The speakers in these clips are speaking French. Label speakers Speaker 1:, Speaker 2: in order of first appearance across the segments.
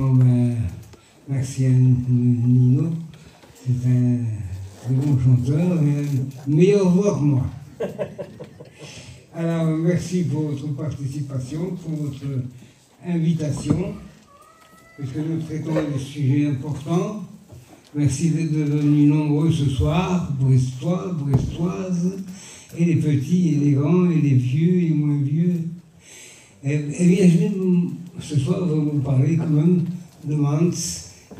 Speaker 1: Bon, ben, merci à Nino. C'est un bon chanteur, une meilleure voix que moi. Alors, merci pour votre participation, pour votre invitation, puisque nous traitons des sujets importants. Merci d'être venus nombreux ce soir, Brestois, Brestoises, et les petits, et les grands, et les vieux, et les moins vieux. Eh bien, ce soir, je vais vous parler quand même de Mans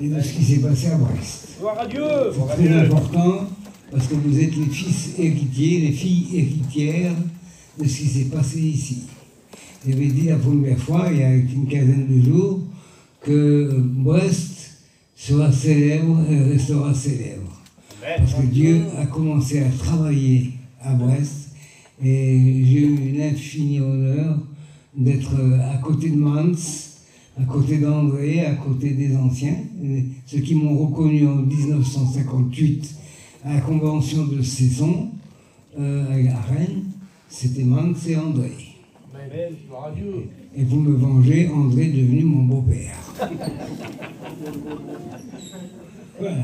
Speaker 1: et de ce qui s'est passé à Brest.
Speaker 2: Gloire à Dieu!
Speaker 1: C'est très important, parce que vous êtes les fils héritiers, les filles héritières de ce qui s'est passé ici. J'avais dit la première fois, il y a une quinzaine de jours, que Brest sera célèbre et restera célèbre. Parce que Dieu a commencé à travailler à Brest et j'ai eu l'infini honneur d'être à côté de Mans, à côté d'André, à côté des anciens, ceux qui m'ont reconnu en 1958 à la convention de Cesson, à Rennes, c'était Mans et André. Et vous me vengez, André est devenu mon beau-père. Voilà.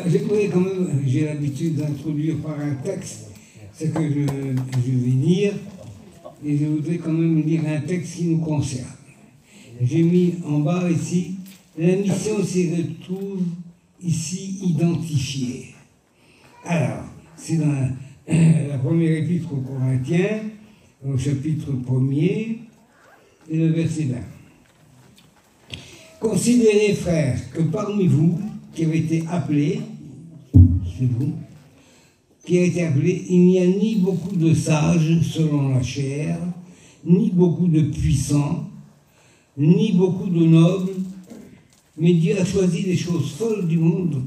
Speaker 1: J'aimerais quand même, j'ai l'habitude d'introduire par un texte ce que je vais lire, et je voudrais quand même lire un texte qui nous concerne. J'ai mis en bas ici, la mission s'y retrouve ici identifiée. Alors, c'est dans la première épître aux Corinthiens, au chapitre 1er, et le verset 20. Considérez, frères, que parmi vous, qui avez été appelés, c'est vous, qui avez été appelés, il n'y a ni beaucoup de sages selon la chair, ni beaucoup de puissants, ni beaucoup de nobles, mais Dieu a choisi les choses folles du monde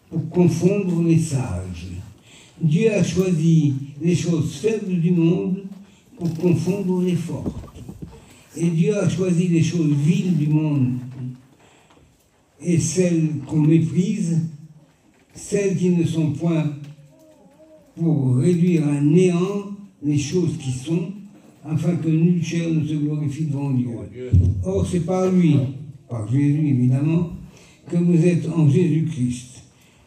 Speaker 1: pour confondre les sages. Dieu a choisi les choses faibles du monde pour confondre les fortes. Et Dieu a choisi les choses viles du monde et celles qu'on méprise, celles qui ne sont point, pour réduire à néant les choses qui sont, afin que nulle chair ne se glorifie devant Dieu. Or, c'est par lui, par Jésus évidemment, que vous êtes en Jésus-Christ,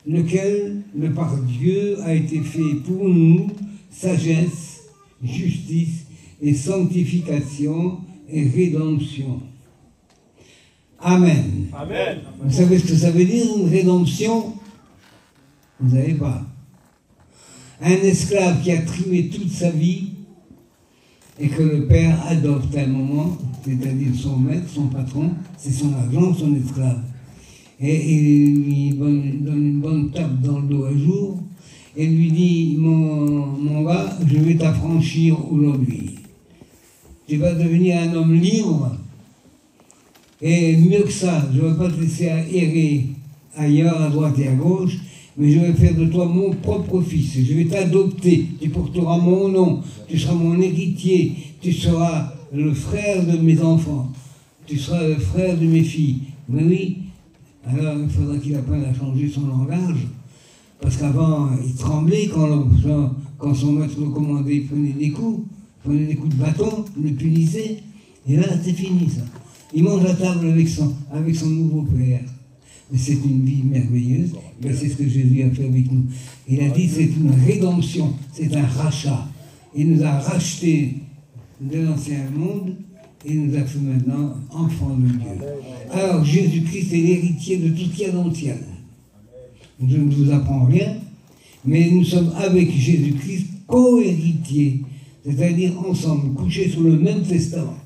Speaker 1: lequel, le par Dieu, a été fait pour nous sagesse, justice et sanctification et rédemption. Amen.
Speaker 2: Amen.
Speaker 1: Vous savez ce que ça veut dire, une rédemption? Vous ne savez pas. Un esclave qui a trimé toute sa vie et que le père adopte à un moment, c'est-à-dire son maître, son patron, c'est son agent, son esclave. Et il lui donne une bonne tape dans le dos un jour et lui dit, mon gars, je vais t'affranchir aujourd'hui. Tu vas devenir un homme libre. Et mieux que ça, je ne vais pas te laisser errer ailleurs, à droite et à gauche, mais je vais faire de toi mon propre fils. Je vais t'adopter, tu porteras mon nom, tu seras mon héritier, tu seras le frère de mes enfants, tu seras le frère de mes filles. Mais oui, alors il faudra qu'il apprenne à changer son langage, parce qu'avant, il tremblait quand son maître le commandait, il prenait des coups de bâton, il le punissait, et là, c'est fini ça. Il mange à table avec son nouveau père. Mais c'est une vie merveilleuse, mais c'est ce que Jésus a fait avec nous. Il a dit c'est une rédemption, c'est un rachat. Il nous a rachetés de l'ancien monde et nous a fait maintenant enfants de Dieu. Alors Jésus-Christ est l'héritier de tout ce qu'il y a dans le ciel. Je ne vous apprends rien, mais nous sommes avec Jésus-Christ co-héritiers, c'est-à-dire ensemble, couchés sur le même testament.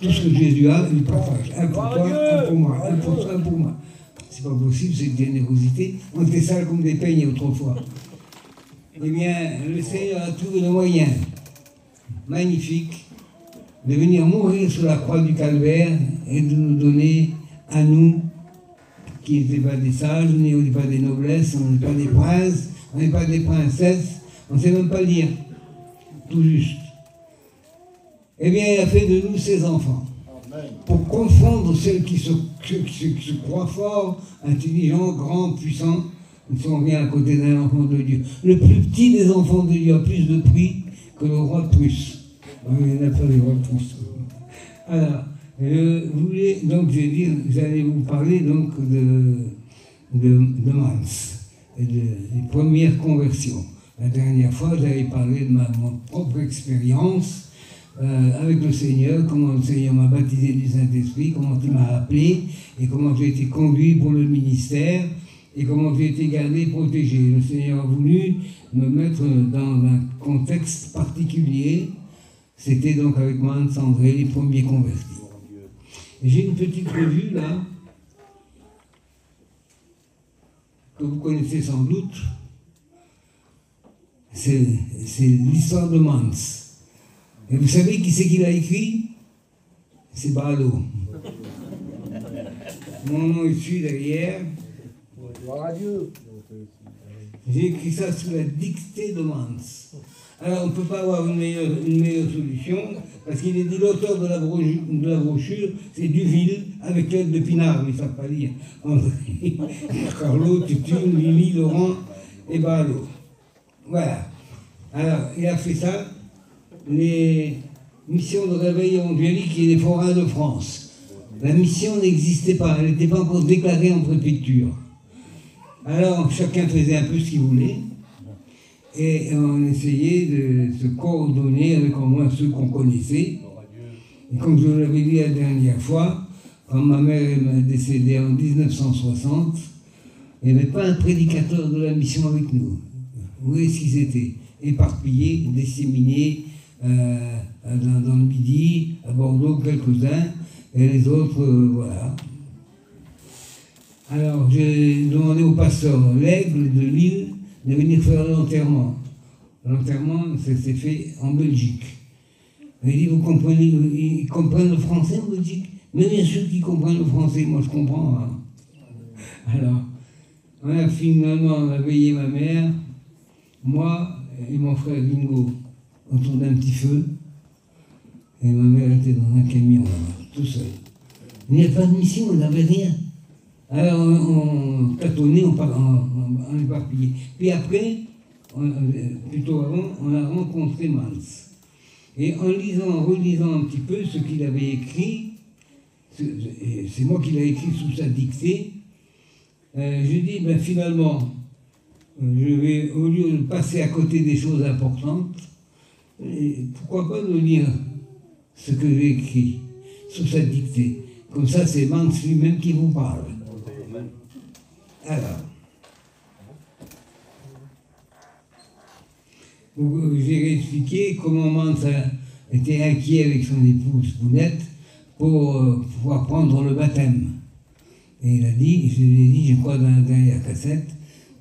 Speaker 1: Tout ce que Jésus a, il partage. Un pour toi, un pour moi, un pour toi, un pour moi. C'est pas possible, c'est une générosité. On était sales comme des peignes autrefois. Eh bien, le Seigneur a trouvé le moyen magnifique de venir mourir sur la croix du Calvaire et de nous donner à nous, qui n'étaient pas des sages, on n'est pas des noblesses, on n'est pas des princes, on n'est pas des princesses, on ne sait même pas lire. Tout juste. Eh bien, il a fait de nous ses enfants. Pour confondre ceux qui se croient forts, intelligents, grands, puissants, ils ne sont rien à côté d'un enfant de Dieu. Le plus petit des enfants de Dieu a plus de prix que le roi de Prusse. Il n'y en a pas les rois de Prusse. Alors, Donc, j'allais vous parler donc de Mans et des premières conversions. La dernière fois, j'avais parlé de mon propre expérience avec le Seigneur, comment le Seigneur m'a baptisé du Saint-Esprit, comment il m'a appelé, et comment j'ai été conduit pour le ministère, et comment j'ai été gardé, protégé. Le Seigneur a voulu me mettre dans un contexte particulier. C'était donc avec Mans André, les premiers convertis. J'ai une petite revue là, que vous connaissez sans doute. C'est l'histoire de Mans. Et vous savez qui c'est qui l'a écrit? C'est Balo. Mon nom est dessus derrière. J'ai écrit ça sous la dictée de Mans. Alors on ne peut pas avoir une meilleure solution, parce qu'il est dit l'auteur de la brochure, c'est Duville, avec l'aide de Pinard, mais ils ne savent pas lire. André, Carlo, Tutune, Lili, Laurent et Balo. Voilà. Alors, il a fait ça, les missions de réveil évangélique et les forains de France. La mission n'existait pas, elle n'était pas encore déclarée en préfecture. Alors, chacun faisait un peu ce qu'il voulait, et on essayait de se coordonner avec au moins ceux qu'on connaissait. Et comme je vous l'avais dit la dernière fois, quand ma mère est décédée en 1960, il n'y avait pas un prédicateur de la mission avec nous. Vous voyez ce qu'ils étaient? Éparpillés, disséminés dans le Midi, à Bordeaux, quelques-uns, et les autres, voilà. Alors, j'ai demandé au pasteur L'Aigle de Lille de venir faire l'enterrement. L'enterrement, ça s'est fait en Belgique. Il dit, vous comprenez, ils comprennent le français en Belgique? Mais bien sûr qu'ils comprennent le français, moi je comprends. Hein. Alors, on a finalement veillé ma mère, moi et mon frère Ringo, autour d'un petit feu. Et ma mère était dans un camion, tout seul. Il n'y avait pas de mission, on n'avait rien. Alors on tâtonnait, on éparpillait. Puis après, plutôt avant, on a rencontré Mans. Et en relisant un petit peu ce qu'il avait écrit, c'est moi qui l'ai écrit sous sa dictée, je dis, ben finalement, je vais, au lieu de passer à côté des choses importantes, pourquoi pas de lire ce que j'ai écrit sous sa dictée. Comme ça, c'est Mans lui-même qui vous parle. Alors, j'ai expliqué comment Mans était inquiet avec son épouse Pounette pour pouvoir prendre le baptême. Et il a dit, je l'ai dit, je crois dans la dernière cassette,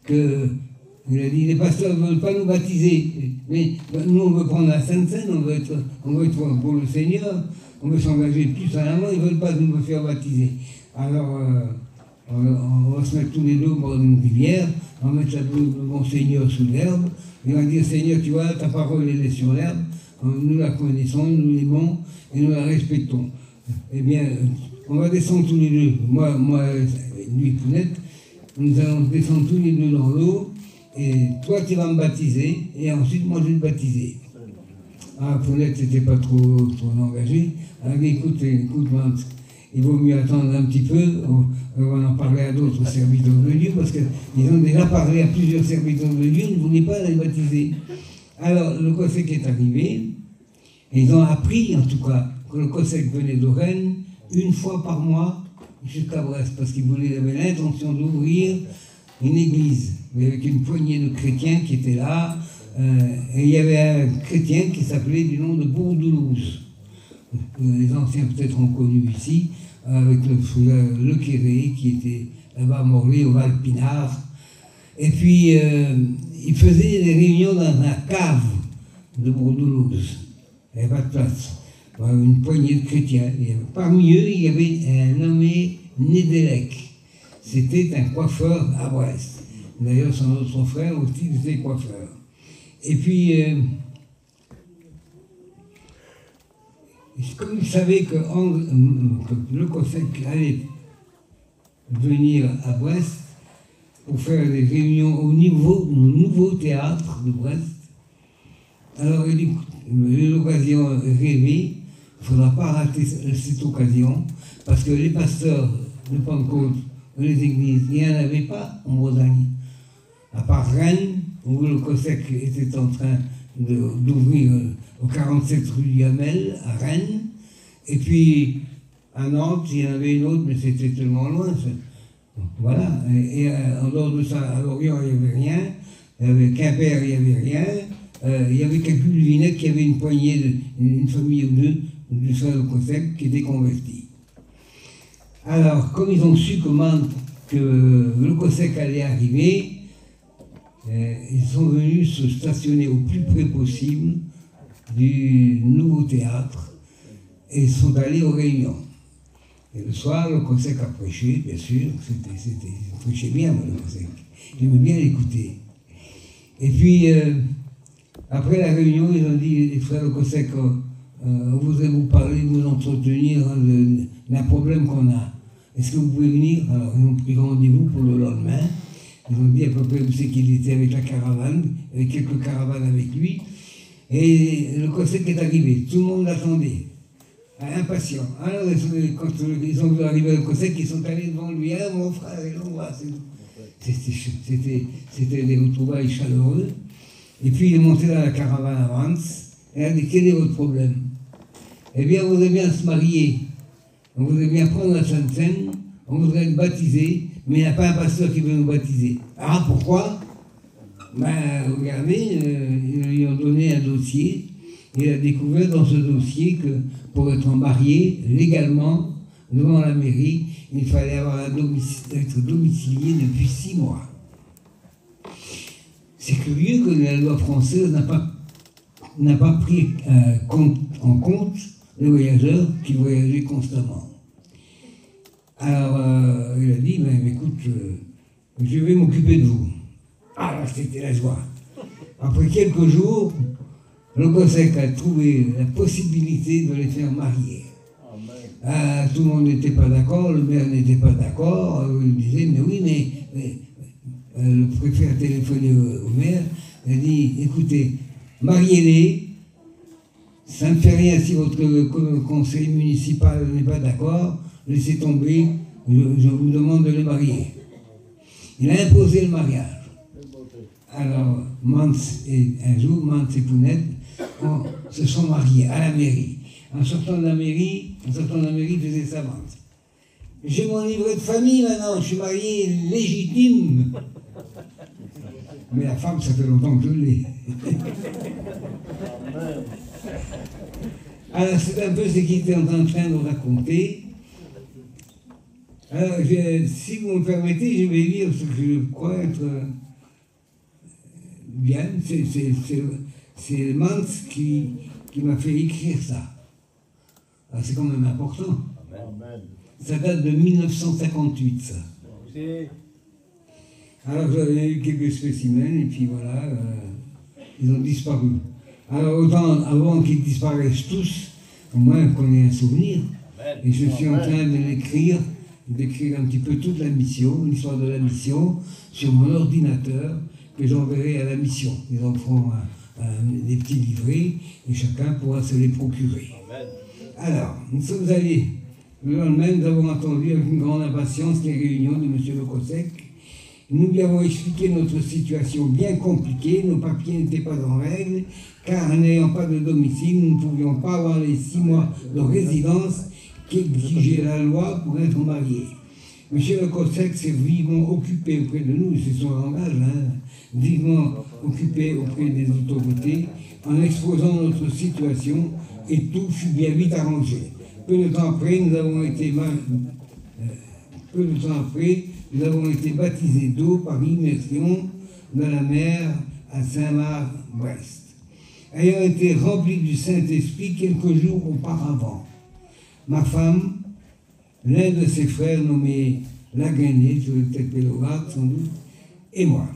Speaker 1: il a dit, les pasteurs ne veulent pas nous baptiser, mais nous on veut prendre la Sainte Seine, on veut être pour le Seigneur, on veut s'engager plus en avant, ils ne veulent pas nous faire baptiser. Alors, on va se mettre tous les deux au bord d'une rivière, on va mettre le bon Seigneur sous l'herbe, et on va dire, Seigneur, tu vois, ta parole elle est sur l'herbe, nous la connaissons, nous l'aimons, et nous la respectons. Eh bien, on va descendre tous les deux, moi lui, Pounette, nous allons descendre tous les deux dans l'eau, et toi tu vas me baptiser, et ensuite moi je vais te baptiser. Ah, Pounette n'était pas trop engagé. Alors écoute, Mans, il vaut mieux attendre un petit peu, on va en parler à d'autres serviteurs de Dieu, parce qu'ils ont déjà parlé à plusieurs serviteurs de Dieu, ils ne voulaient pas les baptiser. Alors le COSEC est arrivé, et ils ont appris en tout cas que le COSEC venait de Rennes une fois par mois jusqu'à Brest, parce qu'ils avaient l'intention d'ouvrir une église, avec une poignée de chrétiens qui étaient là, et il y avait un chrétien qui s'appelait du nom de Bourdoulouse. Les anciens peut-être ont connu ici, avec le Quéré qui était là-bas à Morlaix, au Val-Pinard. Et puis, il faisait des réunions dans la cave de Bourdoulouse. Il n'y avait pas de place. Une poignée de chrétiens. Et parmi eux, il y avait un nommé Nédélec. C'était un coiffeur à Brest. D'ailleurs, son autre frère aussi était coiffeur. Et puis, comme il savait que le COSEC allait venir à Brest pour faire des réunions au nouveau théâtre de Brest, alors il a eu l'occasion rêvée il ne faudra pas rater cette occasion, parce que les pasteurs de Pentecôte, les églises, il n'y en avait pas en Bretagne. À part Rennes, où le COSEC était en train d'ouvrir au 47 rue du Hamel, à Rennes, et puis à Nantes, il y en avait une autre, mais c'était tellement loin. Voilà, et en dehors de ça, à Lorient, il n'y avait rien, il y avait Quimper, il n'y avait rien, il y avait quelques lunettes qui avaient une poignée, une famille ou deux, du frère de COSEC qui étaient convertis. Alors, comme ils ont su que le COSEC allait arriver, ils sont venus se stationner au plus près possible du nouveau théâtre et ils sont allés aux réunions. Et le soir, le COSEC a prêché, bien sûr, il prêchait bien, moi, le COSEC. J'aimais bien l'écouter. Et puis, après la réunion, ils ont dit, les frères du COSEC, on voudrait vous parler, vous entretenir d'un problème qu'on a. Est-ce que vous pouvez venir? Alors, ils ont pris rendez-vous pour le lendemain. Ils ont dit à peu près où c'est qu'il était avec la caravane, avec quelques caravanes avec lui. Et le COSEC est arrivé. Tout le monde l'attendait, impatient. Alors, quand ils ont vu arriver le COSEC, ils sont allés devant lui. Ah, mon frère, et l'on voit. C'était des retrouvailles chaleureuses. Et puis, il est monté dans la caravane à Vance. Et il a dit, quel est votre problème? Eh bien, on voudrait bien se marier. On voudrait bien prendre la Sainte Seine. On voudrait être baptisé. Mais il n'y a pas un pasteur qui veut nous baptiser. Ah, pourquoi? Ben, regardez, ils lui ont donné un dossier. Il a découvert dans ce dossier que pour être marié légalement devant la mairie, il fallait avoir être domicilié depuis 6 mois. C'est curieux que la loi française n'a pas pris en compte les voyageurs qui voyageaient constamment. Alors, il a dit, ben, écoute, je vais m'occuper de vous. Ah, c'était la joie. Après quelques jours, le COSEC a trouvé la possibilité de les faire marier. Ah, tout le monde n'était pas d'accord, le maire n'était pas d'accord. Il disait, mais oui, mais le préfet a téléphoné au maire. Il a dit, écoutez, mariez-les. Ça ne fait rien si votre conseil municipal n'est pas d'accord. Laissez tomber, je vous demande de les marier. Il a imposé le mariage. Alors, un jour, Mance et Pounette se sont mariés à la mairie. En sortant de la mairie, il faisait sa vente. J'ai mon livret de famille maintenant, je suis marié légitime. Mais la femme, ça fait longtemps que je l'ai. Alors, c'est un peu ce qu'il était en train de raconter. Alors, si vous me permettez, je vais lire ce que je crois être bien. C'est Mance qui m'a fait écrire ça. Alors, c'est quand même important. Amen. Ça date de 1958, ça. Alors, j'avais eu quelques spécimens, et puis voilà, ils ont disparu. Alors, autant avant qu'ils disparaissent tous, au moins qu'on ait un souvenir. Et je suis en train d'écrire un petit peu toute la mission, l'histoire de la mission, sur mon ordinateur, que j'enverrai à la mission. Ils en feront des petits livrets, et chacun pourra se les procurer. Alors, nous sommes allés, le lendemain, nous avons attendu avec une grande impatience les réunions de M. le COSEC. Nous lui avons expliqué notre situation bien compliquée, nos papiers n'étaient pas en règle, car n'ayant pas de domicile, nous ne pouvions pas avoir les 6 mois de résidence qu'exigeait la loi pour être mariés. M. le COSEC s'est vivement occupé auprès de nous, c'est son langage, vivement occupé auprès des autorités, en exposant notre situation, et tout fut bien vite arrangé. Peu de temps après, nous avons été baptisés d'eau par immersion dans la mer à Saint-Marc-Brest, ayant été remplis du Saint-Esprit quelques jours auparavant. Ma femme, l'un de ses frères nommé Laguenet, je vais peut-être Pélorac sans doute, et moi.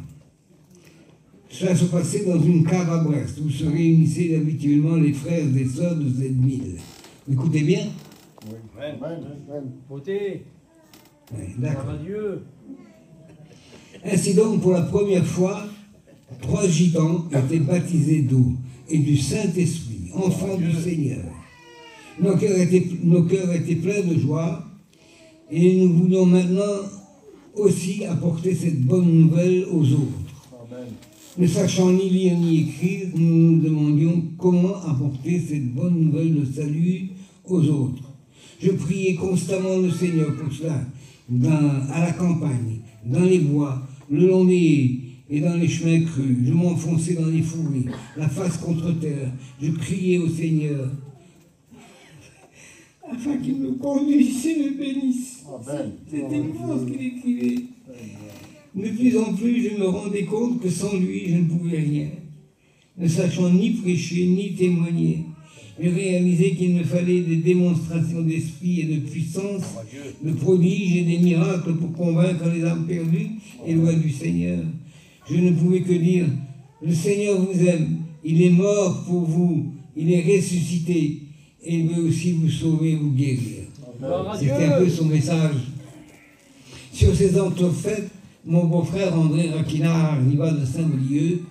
Speaker 1: Cela se passait dans une cave à Brest, où se réunissaient habituellement les frères et sœurs de cette ville. Vous écoutez bien?
Speaker 2: Oui. Votez.
Speaker 1: D'accord.
Speaker 2: Dieu.
Speaker 1: Ainsi donc, pour la première fois, 3 gitans étaient baptisés d'eau et du Saint-Esprit, enfants du Seigneur. Nos cœurs étaient pleins de joie et nous voulions maintenant aussi apporter cette bonne nouvelle aux autres.
Speaker 2: Amen.
Speaker 1: Ne sachant ni lire ni écrire, nous nous demandions comment apporter cette bonne nouvelle de salut aux autres. Je priais constamment le Seigneur pour cela, à la campagne, dans les bois, le long des haies et dans les chemins creux. Je m'enfonçais dans les fourrés, la face contre terre. Je criais au Seigneur afin qu'il me conduise et me bénisse. C'était émouvant ce qu'il écrivait. De plus en plus, je me rendais compte que sans lui, je ne pouvais rien. Ne sachant ni prêcher, ni témoigner, je réalisais qu'il me fallait des démonstrations d'esprit et de puissance, de prodiges et des miracles pour convaincre les âmes perdues et loin du Seigneur. Je ne pouvais que dire, le Seigneur vous aime, il est mort pour vous, il est ressuscité, et il veut aussi vous sauver, vous guérir. C'était un peu son message. Sur ces entrefaites, mon beau-frère André Raquinard arriva de Saint-Brieuc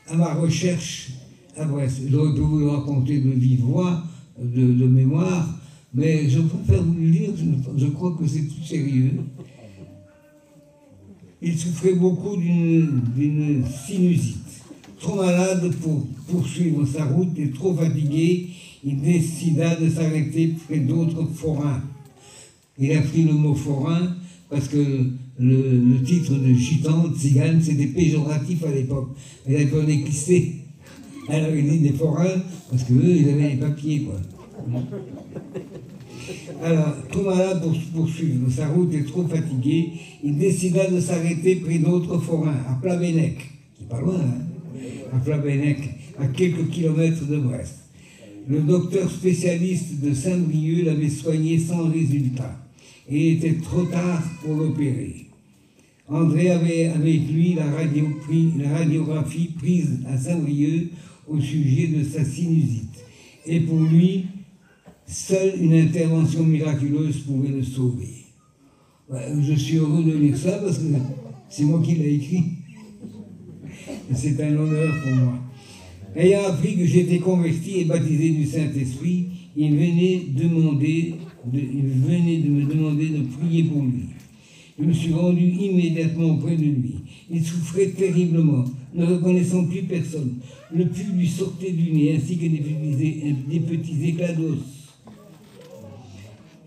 Speaker 1: à ma recherche à Brest. J'aurais pu vous le raconter de vive voix, de mémoire, mais je préfère vous le dire, je crois que c'est tout sérieux. Il souffrait beaucoup d'une sinusite. Trop malade pour poursuivre sa route et trop fatigué, il décida de s'arrêter près d'autres forains. Il a pris le mot forain parce que le titre de gitan, de tzigane, c'était péjoratif à l'époque. Il avait peur d'éclister. Alors il dit des forains parce qu'eux, ils avaient les papiers, quoi. Alors, trop malade pour poursuivre sa route et trop fatigué, il décida de s'arrêter près d'autres forains, à Plabennec, qui n'est pas loin, hein, à Plabennec, à quelques kilomètres de Brest. Le docteur spécialiste de Saint-Brieuc l'avait soigné sans résultat, et il était trop tard pour l'opérer. André avait avec lui la radiographie prise à Saint-Brieuc au sujet de sa sinusite, et pour lui, seule une intervention miraculeuse pouvait le sauver. Je suis heureux de lire ça parce que c'est moi qui l'ai écrit. Et c'est un honneur pour moi. Ayant appris que j'étais converti et baptisé du Saint-Esprit, il venait de me demander de prier pour lui. Je me suis rendu immédiatement auprès de lui. Il souffrait terriblement, ne reconnaissant plus personne. Le pus lui sortait du nez ainsi que des petits éclats d'os.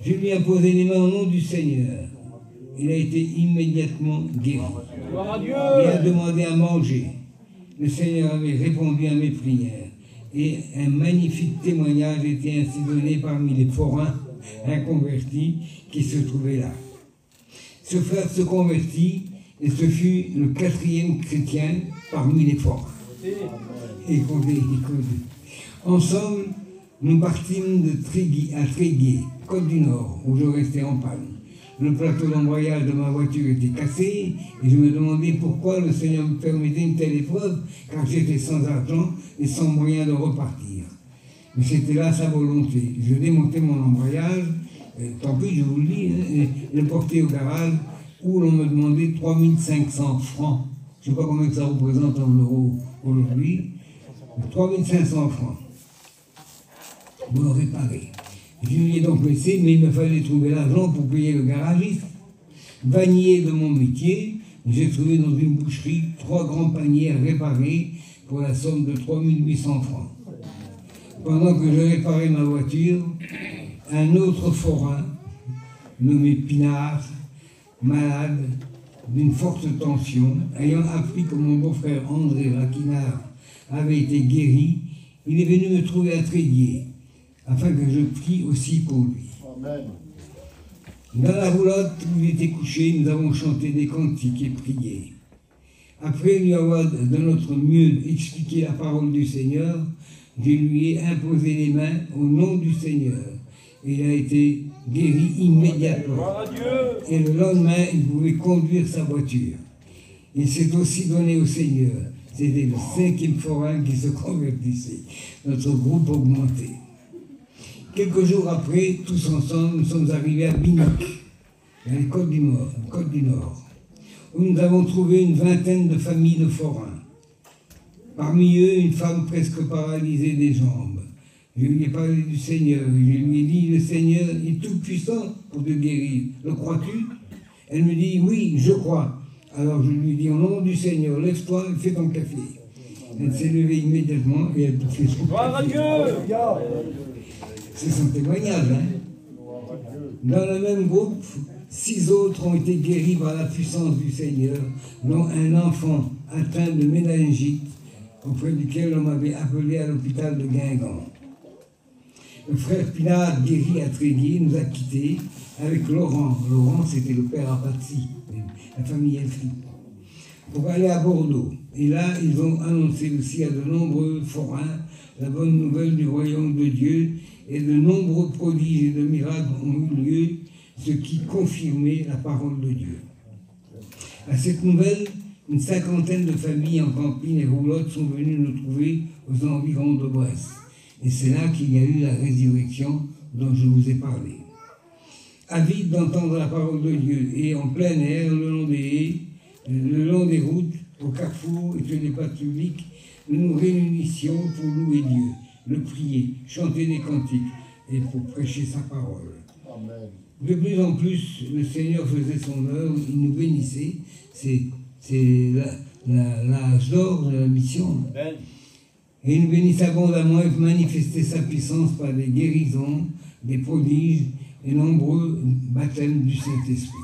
Speaker 1: Je lui ai posé les mains au nom du Seigneur. Il a été immédiatement guéri. Il a demandé à manger. Le Seigneur avait répondu à mes prières. Et un magnifique témoignage était ainsi donné parmi les forains inconvertis qui se trouvaient là. Ce frère se convertit et ce fut le 4e chrétien parmi les forains. Écoutez. Ensemble, nous partîmes à Tréguier, Côte du Nord, où je restais en panne. Le plateau d'embrayage de ma voiture était cassé et je me demandais pourquoi le Seigneur me permettait une telle épreuve, car j'étais sans argent et sans moyen de repartir. Mais c'était là sa volonté. Je démontais mon embrayage, tant pis, je vous le dis, et le portais au garage où l'on me demandait 3500 francs. Je ne sais pas combien ça représente en euros aujourd'hui. 3500 francs. Pour le réparer. Je lui ai donc laissé, mais il me fallait trouver l'argent pour payer le garagiste. Vanier de mon métier, j'ai trouvé dans une boucherie 3 grands paniers à réparer pour la somme de 3800 francs. Pendant que je réparais ma voiture, un autre forain, nommé Pinard, malade d'une forte tension, ayant appris que mon beau-frère André Raquinard avait été guéri, il est venu me trouver à Tréguier, afin que je prie aussi pour lui. Amen. Dans la roulotte où il était couché, nous avons chanté des cantiques et prié. Après lui avoir de notre mieux expliqué la parole du Seigneur, je lui ai imposé les mains au nom du Seigneur. Il a été guéri immédiatement. Et le lendemain, il pouvait conduire sa voiture. Il s'est aussi donné au Seigneur. C'était le 5e forain qui se convertissait. Notre groupe augmentait. Quelques jours après, tous ensemble, nous sommes arrivés à Binic, dans les Côtes du Nord, où nous avons trouvé une vingtaine de familles de forains. Parmi eux, une femme presque paralysée des jambes, Je lui ai parlé du Seigneur. Je lui ai dit, le Seigneur est tout puissant pour te guérir. Le crois-tu? Elle me dit, oui, je crois. Alors je lui ai dit, au nom du Seigneur, lève-toi et fais ton café. Elle s'est levée immédiatement et elle a fait son café. C'est son témoignage. Dans le même groupe, 6 autres ont été guéris par la puissance du Seigneur, dont un enfant atteint de méningite, auprès duquel on m'avait appelé à l'hôpital de Guingamp. Le frère Pinard, guéri à Tréguier, nous a quittés avec Laurent. Laurent, c'était le père Apatie, la famille Elfric, pour aller à Bordeaux. Et là, ils ont annoncé aussi à de nombreux forains la bonne nouvelle du royaume de Dieu, et de nombreux prodiges et de miracles ont eu lieu, ce qui confirmait la parole de Dieu. À cette nouvelle, une 50aine de familles en camping et roulotte sont venues nous trouver aux environs de Brest. Et c'est là qu'il y a eu la résurrection dont je vous ai parlé. Avides d'entendre la parole de Dieu et en plein air, le long des haies, le long des routes, au carrefour et sur les places publiques, nous nous réunissions pour louer Dieu, le prier, chanter des cantiques et pour prêcher sa parole. Amen. De plus en plus, le Seigneur faisait son œuvre, il nous bénissait. C'est l'âge d'or de la mission. Amen. Et il nous bénissait abondamment et manifestait sa puissance par des guérisons, des prodiges et nombreux baptêmes du Saint-Esprit.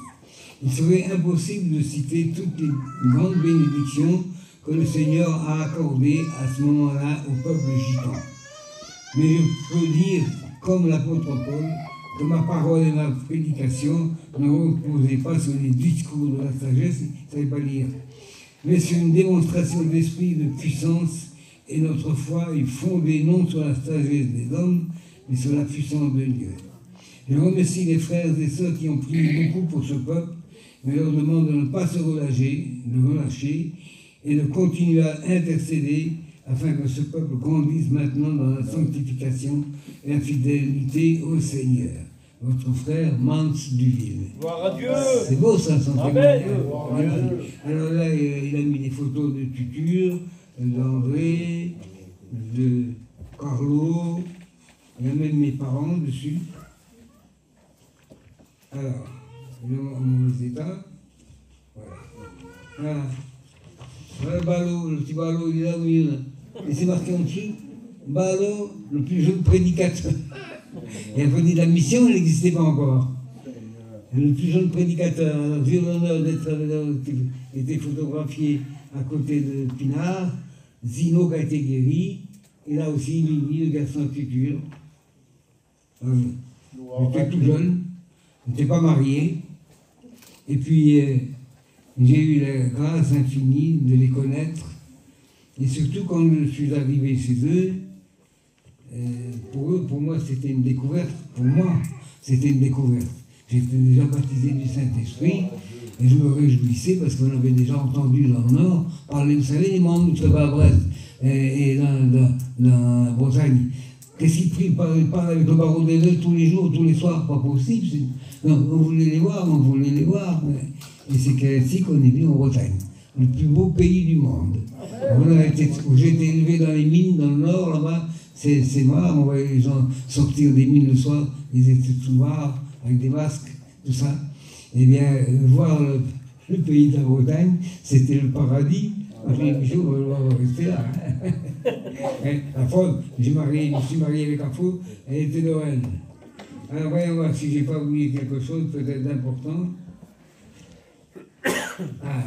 Speaker 1: Il serait impossible de citer toutes les grandes bénédictions que le Seigneur a accordées à ce moment-là au peuple gitan. Mais je peux dire, comme l'apôtre Paul, que ma parole et ma prédication ne reposaient pas sur les discours de la sagesse, il ne savait pas lire, mais sur une démonstration d'esprit de puissance, et notre foi est fondée non sur la sagesse des hommes, mais sur la puissance de Dieu. Je remercie les frères et sœurs qui ont prié beaucoup pour ce peuple, mais leur demande de ne pas se relâcher et de continuer à intercéder afin que ce peuple grandisse maintenant dans la sanctification et la fidélité au Seigneur. Votre frère Mans Duville.
Speaker 2: Gloire à Dieu.
Speaker 1: C'est beau ça, son témoignage.
Speaker 2: Amen.
Speaker 1: Alors là, il a mis des photos de Tutur, d'André, de Carlo, il y a même mes parents dessus. Alors, mon état, voilà. Voilà le ballot, le petit ballot, il est là où il est. Et c'est marqué en dessous, Ballot, le plus jeune prédicateur. Et après dit la mission, elle n'existait pas encore. Le plus jeune prédicateur, alors j'ai l'honneur d'être été photographié à côté de Pinard, Zino qui a été guéri, et là aussi Mimi, le garçon futur. J'étais tout jeune, je n'étais pas marié, et puis j'ai eu la grâce infinie de les connaître, et surtout quand je suis arrivé chez eux, pour moi, c'était une découverte. Pour moi, c'était une découverte. J'étais déjà baptisé du Saint-Esprit, et je me réjouissais parce qu'on avait déjà entendu dans le Nord parler, vous savez, les membres de à Brest et dans la Bretagne. Qu'est-ce qu'ils parlent avec le barreau des œufs tous les jours, tous les soirs? Pas possible. Non, on voulait les voir, Et c'est ainsi qu'on est venu en Bretagne, le plus beau pays du monde. J'ai été élevé dans les mines, dans le Nord, là-bas. C'est noir, on voyait les gens sortir des mines le soir, ils étaient tout noirs, avec des masques, tout ça. Eh bien, voir le pays de la Bretagne, c'était le paradis. J'ai dit, on va rester là. La femme, je me suis marié avec la femme, elle était de Rennes. Alors voyons voir si je n'ai pas oublié quelque chose peut-être d'important. Ah.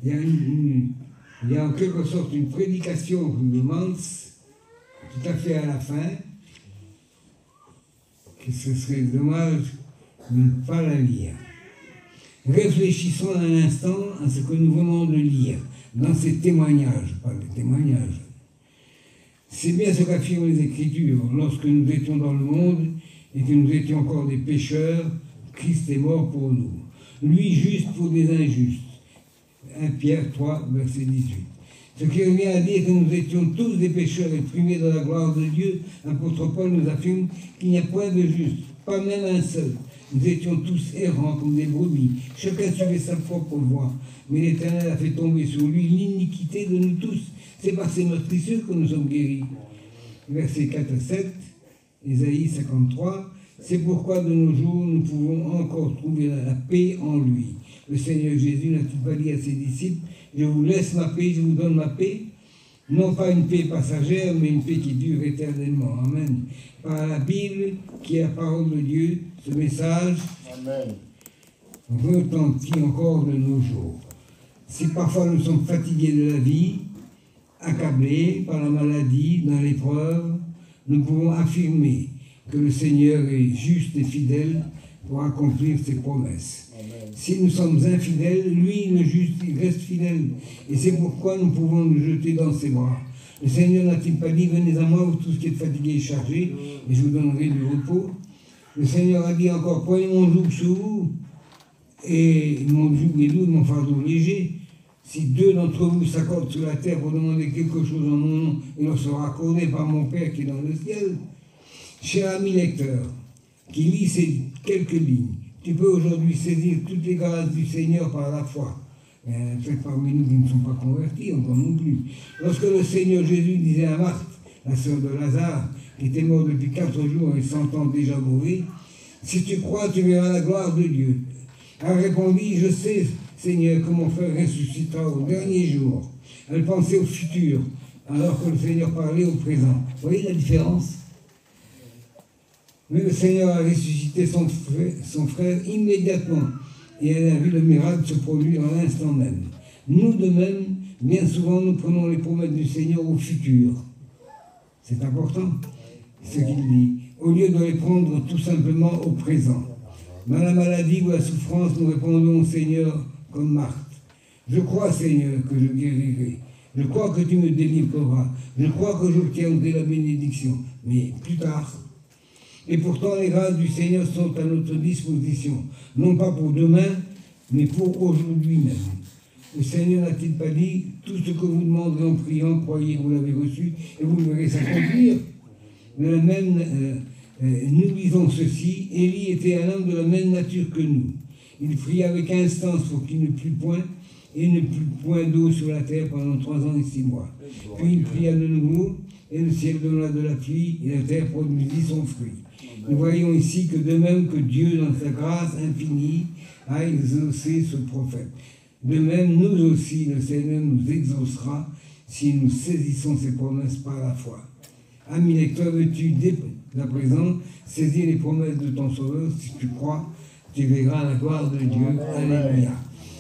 Speaker 1: Il y a en quelque sorte une prédication de Mans, tout à fait à la fin, que ce serait dommage de ne pas la lire. Réfléchissons un instant à ce que nous venons de lire dans ces témoignages, pas des témoignages. C'est bien ce qu'affirment les Écritures. Lorsque nous étions dans le monde et que nous étions encore des pécheurs, Christ est mort pour nous. Lui juste pour des injustes. 1 Pierre 3, verset 18. Ce qui revient à dire que nous étions tous des pécheurs et privés de la gloire de Dieu, l'apôtre Paul nous affirme qu'il n'y a point de juste, pas même un seul. Nous étions tous errants comme des brebis. Chacun suivait sa propre voie. Mais l'Éternel a fait tomber sur lui l'iniquité de nous tous. C'est par ces meurtrissures que nous sommes guéris. Versets 4 à 7, Ésaïe 53. C'est pourquoi de nos jours, nous pouvons encore trouver la paix en lui. Le Seigneur Jésus n'a-t-il pas dit à ses disciples, je vous laisse ma paix, je vous donne ma paix? Non pas une paix passagère, mais une paix qui dure éternellement. Amen. Par la Bible, qui est la parole de Dieu, ce message retentit encore de nos jours. Si parfois nous sommes fatigués de la vie, accablés par la maladie, dans l'épreuve, nous pouvons affirmer que le Seigneur est juste et fidèle pour accomplir ses promesses. Amen. Si nous sommes infidèles, lui, le juste, il reste fidèle. Et c'est pourquoi nous pouvons nous jeter dans ses bras. Le Seigneur n'a-t-il pas dit, venez à moi, vous tous qui êtes fatigués et chargés, et je vous donnerai du repos? Le Seigneur a dit encore, prenez mon joug sur vous, et mon joug est lourd, mon fardeau léger. Si deux d'entre vous s'accordent sur la terre pour demander quelque chose en mon nom, il leur sera accordé par mon Père qui est dans le ciel. Cher ami lecteur, qui lit ces quelques lignes, tu peux aujourd'hui saisir toutes les grâces du Seigneur par la foi. Peut-être parmi nous qui ne sont pas convertis, encore non plus. Lorsque le Seigneur Jésus disait à Marthe, la sœur de Lazare, qui était mort depuis 4 jours et 100 ans déjà mourir, si tu crois, tu verras la gloire de Dieu. Elle répondit, je sais, Seigneur, que mon frère ressuscitera au dernier jour. Elle pensait au futur, alors que le Seigneur parlait au présent. Vous voyez la différence? Mais le Seigneur a ressuscité son frère immédiatement, et elle a vu le miracle se produire à l'instant même. Nous, de même, bien souvent, nous prenons les promesses du Seigneur au futur. C'est important, ce qu'il dit, au lieu de les prendre tout simplement au présent. Dans la maladie ou la souffrance, nous répondons au Seigneur comme Marthe. Je crois, Seigneur, que je guérirai. Je crois que tu me délivreras. Je crois que j'obtiendrai la bénédiction. Mais plus tard. Et pourtant, les grâces du Seigneur sont à notre disposition. Non pas pour demain, mais pour aujourd'hui même. Le Seigneur n'a-t-il pas dit, tout ce que vous demanderez en priant, croyez, vous l'avez reçu, et vous le verrez s'accomplir. De la même, nous lisons ceci, Élie était un homme de la même nature que nous. Il pria avec instance pour qu'il ne plût point, et ne plût point d'eau sur la terre pendant 3 ans et 6 mois. Puis il pria de nouveau, et le ciel donna de la pluie, et la terre produisit son fruit. Nous voyons ici que de même que Dieu, dans sa grâce infinie, a exaucé ce prophète. De même, nous aussi, le Seigneur nous exaucera si nous saisissons ses promesses par la foi. Ami lecteur, veux-tu dès à présent saisir les promesses de ton Sauveur? Si tu crois, tu verras la gloire de Dieu. Alléluia.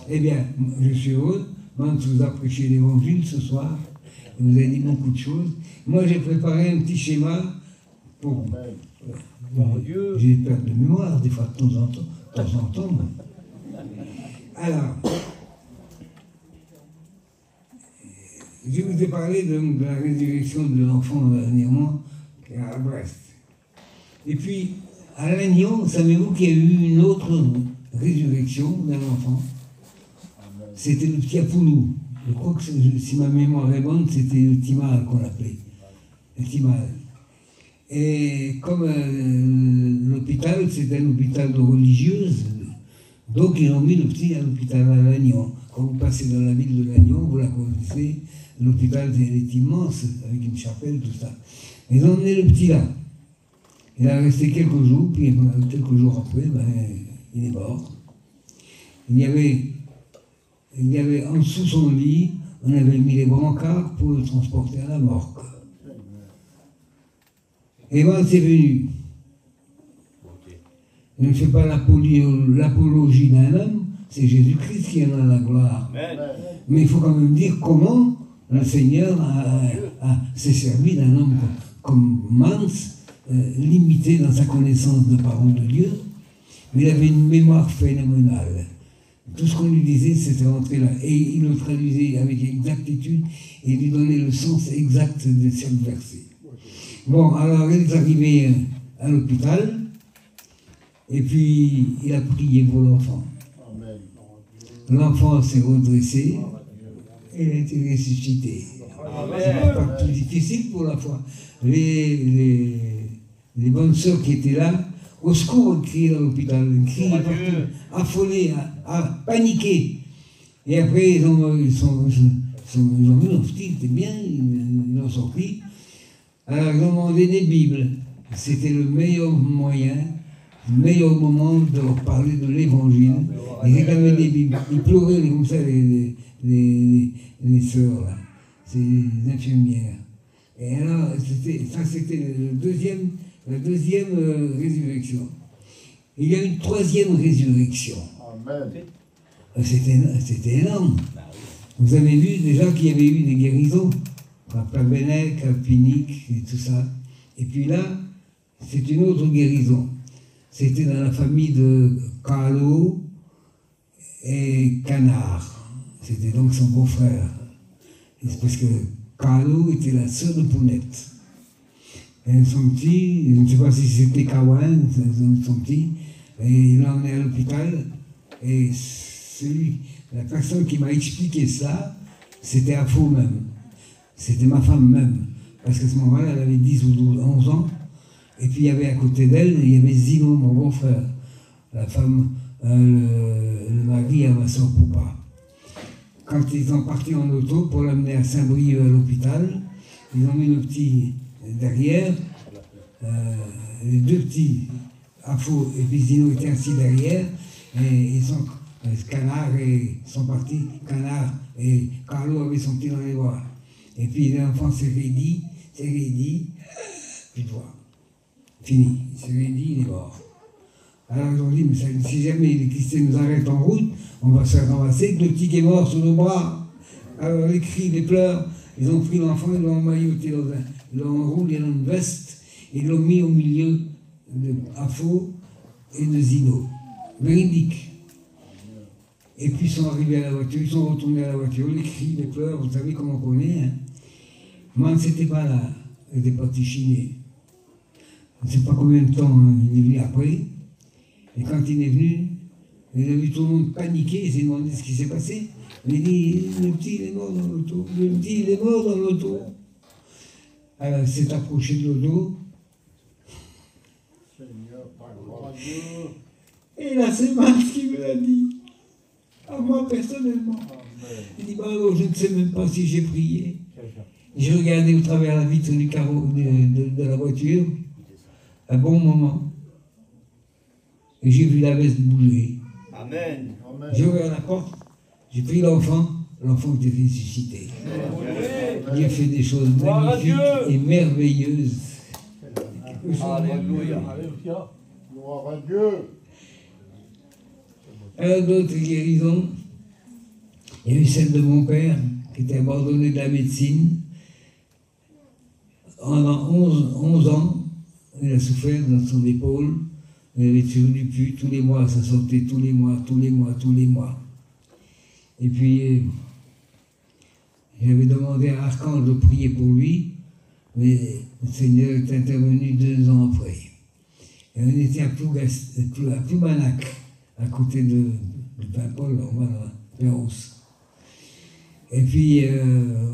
Speaker 1: Eh bien, je suis heureux. Mans vous a prêché l'évangile ce soir. Vous avez dit beaucoup de choses. Moi, j'ai préparé un petit schéma pour... j'ai perte de mémoire, des fois, de temps en temps. Alors, je vous ai parlé de la résurrection de l'enfant dernièrement à Brest. Et puis, à Lannion, savez-vous qu'il y a eu une autre résurrection d'un enfant? C'était le petit Apoulou. Je crois que, si ma mémoire est bonne, c'était le Timal qu'on l'appelait. Le Timal. Et comme l'hôpital, c'était un hôpital de religieuses, donc ils ont mis le petit à l'hôpital à Lannion. Quand vous passez dans la ville de Lannion, vous la connaissez, l'hôpital est immense, avec une chapelle, tout ça. Ils ont emmené le petit là. Il a resté quelques jours, puis quelques jours après, il est mort. Il y avait en dessous son lit, on avait mis les brancards pour le transporter à la morgue. Et quand c'est venu, je ne fais pas l'apologie d'un homme, c'est Jésus-Christ qui en a la gloire. Amen. Mais il faut quand même dire comment le Seigneur s'est servi d'un homme comme Mans, limité dans sa connaissance de parole de Dieu, mais il avait une mémoire phénoménale. Tout ce qu'on lui disait, c'était rentré là. Et il le traduisait avec exactitude et lui donnait le sens exact de chaque verset. Bon, alors il est arrivé à l'hôpital, et puis il a prié pour l'enfant. L'enfant s'est redressé, et il a été ressuscité. C'est pas plus difficile pour la foi. Les bonnes sœurs qui étaient là Au secours, il criait dans l'hôpital, il criait partout, affolé, paniqué. Et après, ils ont vu, non, c'était bien, ils l'ont sorti. Alors, ils ont demandé des Bibles. C'était le meilleur moyen, le meilleur moment de leur parler de l'Évangile. Ils réclamaient des Bibles. Ils pleuraient comme ça, les sœurs, là, ces infirmières. Et alors, c'était la deuxième résurrection. Il y a une troisième résurrection.
Speaker 2: Amen.
Speaker 1: C'était énorme. Vous avez vu déjà qu'il y avait eu des guérisons à Plabennec, à Pinique et tout ça. Et puis là, c'est une autre guérison. C'était dans la famille de Carlo et Canard. C'était donc son beau-frère. C'est parce que Carlo était la sœur de Pounette. Et son petit, je ne sais pas si c'était Kawan, son petit, et il l'a emmené à l'hôpital. Et la personne qui m'a expliqué ça, c'était Afo même. C'était ma femme même. Parce qu'à ce moment-là, elle avait 10 ou 12, 11 ans. Et puis il y avait à côté d'elle, il y avait Zino, mon beau-frère. La femme, le mari à ma soeur Poupa. Quand ils sont partis en auto pour l'amener à Saint-Brieuc à l'hôpital, ils ont mis le petit derrière. Les deux petits, Afo et puis Zino, étaient assis derrière. Et ils sont... Canard sont partis, Canard et Carlo avait son petit dans les bras. Et puis l'enfant s'est raidi, puis voilà. Fini, il s'est raidi, il est mort. Alors ils ont dit, mais si jamais les Christiens nous arrêtent en route, on va se faire ramasser, que le petit qui est mort sous nos bras. Alors les cris, les pleurs, ils ont pris l'enfant, ils l'ont emmailloté ils l'ont enroulé dans une veste, et ils l'ont mis au milieu de Afo et de Zino. Véridique. Et puis ils sont arrivés à la voiture, ils sont retournés à la voiture, les cris, les pleurs, vous savez comment on connaît. Hein. Moi, c'était pas là, il était parti chiner. Je ne sais pas combien de temps il est venu après. Et quand il est venu, il a vu tout le monde paniquer, il s'est demandé ce qui s'est passé. Il a dit, le petit il est mort dans l'auto, le petit il est mort dans l'auto. Alors il s'est approché de l'auto. Et là c'est Marc qui me l'a dit. À moi personnellement. Il dit, bah alors, je ne sais même pas si j'ai prié. J'ai regardé au travers la vitre du carreau de la voiture, un bon moment, et j'ai vu la veste bouger.
Speaker 2: Amen.
Speaker 1: J'ai ouvert la porte, j'ai pris l'enfant était ressuscité. Il a fait des choses magnifiques et merveilleuses.
Speaker 2: Alléluia. Gloire à Dieu.
Speaker 1: Alors d'autres guérisons, il y a eu celle de mon père, qui était abandonné de la médecine. Pendant 11 ans, il a souffert dans son épaule. Il avait toujours du pus, tous les mois, ça sortait tous les mois. Et puis, j'avais demandé à Archange de prier pour lui, mais le Seigneur est intervenu 2 ans après. Et on était à Ploumanac, à côté de Paimpol, vers Rousse. Et puis,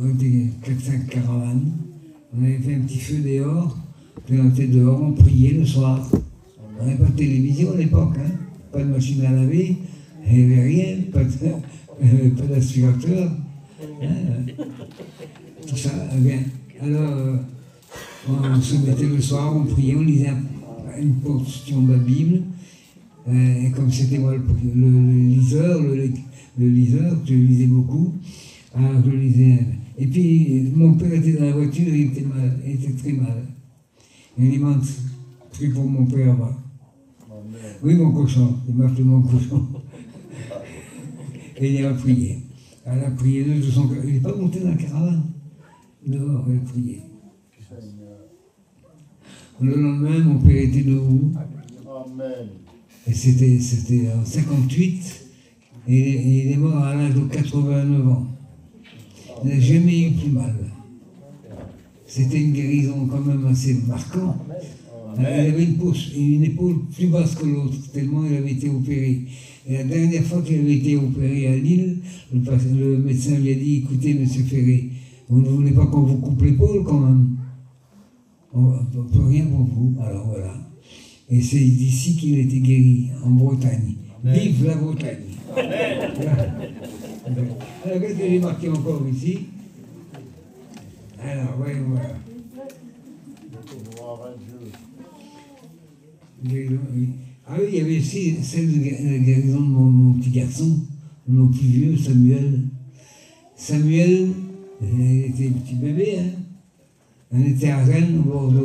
Speaker 1: on était 4-5 caravanes, on avait fait un petit feu dehors, puis on était dehors, on priait le soir. On n'avait pas de télévision à l'époque, hein, pas de machine à laver, il n'y avait rien, pas d'aspirateur, hein, tout ça, bien. Alors, on se mettait le soir, on priait, on lisait une portion de la Bible. Et comme c'était moi le liseur, je lisais beaucoup, alors je lisais. Et puis mon père était dans la voiture, il était malade, il était très malade. Et il m'a pris pour mon père. Bah. Oui, mon cochon, il m'a appelé mon cochon. Et il a prié. Elle a prié de son cœur. Il n'est pas monté dans la caravane. Dehors, il a prié. Le lendemain, mon père était debout.
Speaker 2: Amen.
Speaker 1: Et c'était en 58, et il est mort à l'âge de 89 ans. Il n'a jamais eu plus mal. C'était une guérison quand même assez marquante. Il avait une épaule plus basse que l'autre, tellement il avait été opéré. Et la dernière fois qu'il avait été opéré à Lille, le médecin lui a dit, écoutez, monsieur Ferré, vous ne voulez pas qu'on vous coupe l'épaule quand même? On ne peut rien pour vous, alors voilà. Et c'est d'ici qu'il a été guéri, en Bretagne. Amen. Vive la Bretagne. Amen. Alors, qu'est-ce que j'ai marqué encore ici? Alors, voyons voir.
Speaker 2: Gloire à
Speaker 1: Dieu. Ah oui, il y avait aussi celle de la guérison de mon petit garçon, mon plus vieux, Samuel. Samuel, il était petit bébé, hein. On était à Rennes, au bord de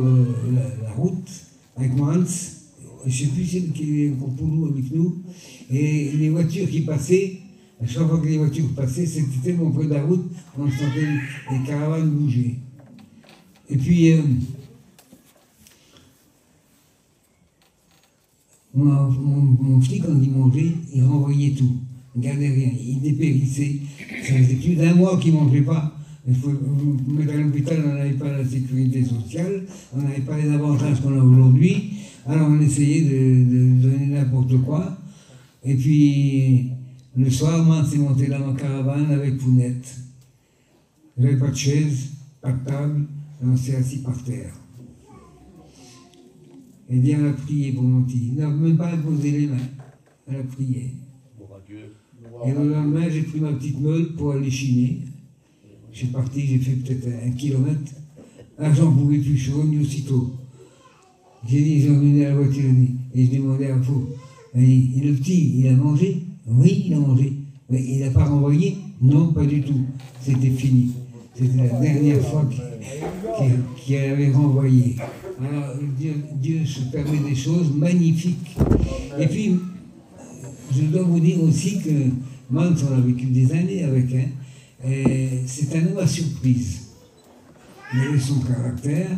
Speaker 1: la route, avec Mans. Je ne sais plus qui est encore pour nous, avec nous. Et les voitures qui passaient, à chaque fois que les voitures passaient, c'était tellement près de la route qu'on sentait les caravanes bouger. Et puis, mon flic, quand il mangeait, il renvoyait tout. Il ne gardait rien, il dépérissait. Ça faisait plus d'1 mois qu'il ne mangeait pas. Il faut mettre à l'hôpital, on n'avait pas la sécurité sociale, on n'avait pas les avantages qu'on a aujourd'hui. Alors on essayait de donner n'importe quoi. Et puis, le soir, moi, on s'est monté dans ma caravane avec Pounette. J'avais pas de chaise, pas de table, et on s'est assis par terre. Et bien, elle a prié pour mon petit. Elle n'a même pas imposé les mains. Elle a prié. Et le lendemain, j'ai pris ma petite meule pour aller chiner. Je suis parti, j'ai fait peut-être 1 kilomètre. Là, j'en pouvais plus, je suis revenu aussitôt. J'ai dit, j'ai emmené à la voiture, et je demandais à Faux. Et le petit, il a mangé? Oui, il a mangé. Mais il n'a pas renvoyé? Non, pas du tout. C'était fini. C'était la dernière fois qu'il avait renvoyé. Alors, Dieu se permet des choses magnifiques. Et puis, je dois vous dire aussi que Mans, on a vécu des années avec, hein. C'est un homme à surprise. Il avait son caractère,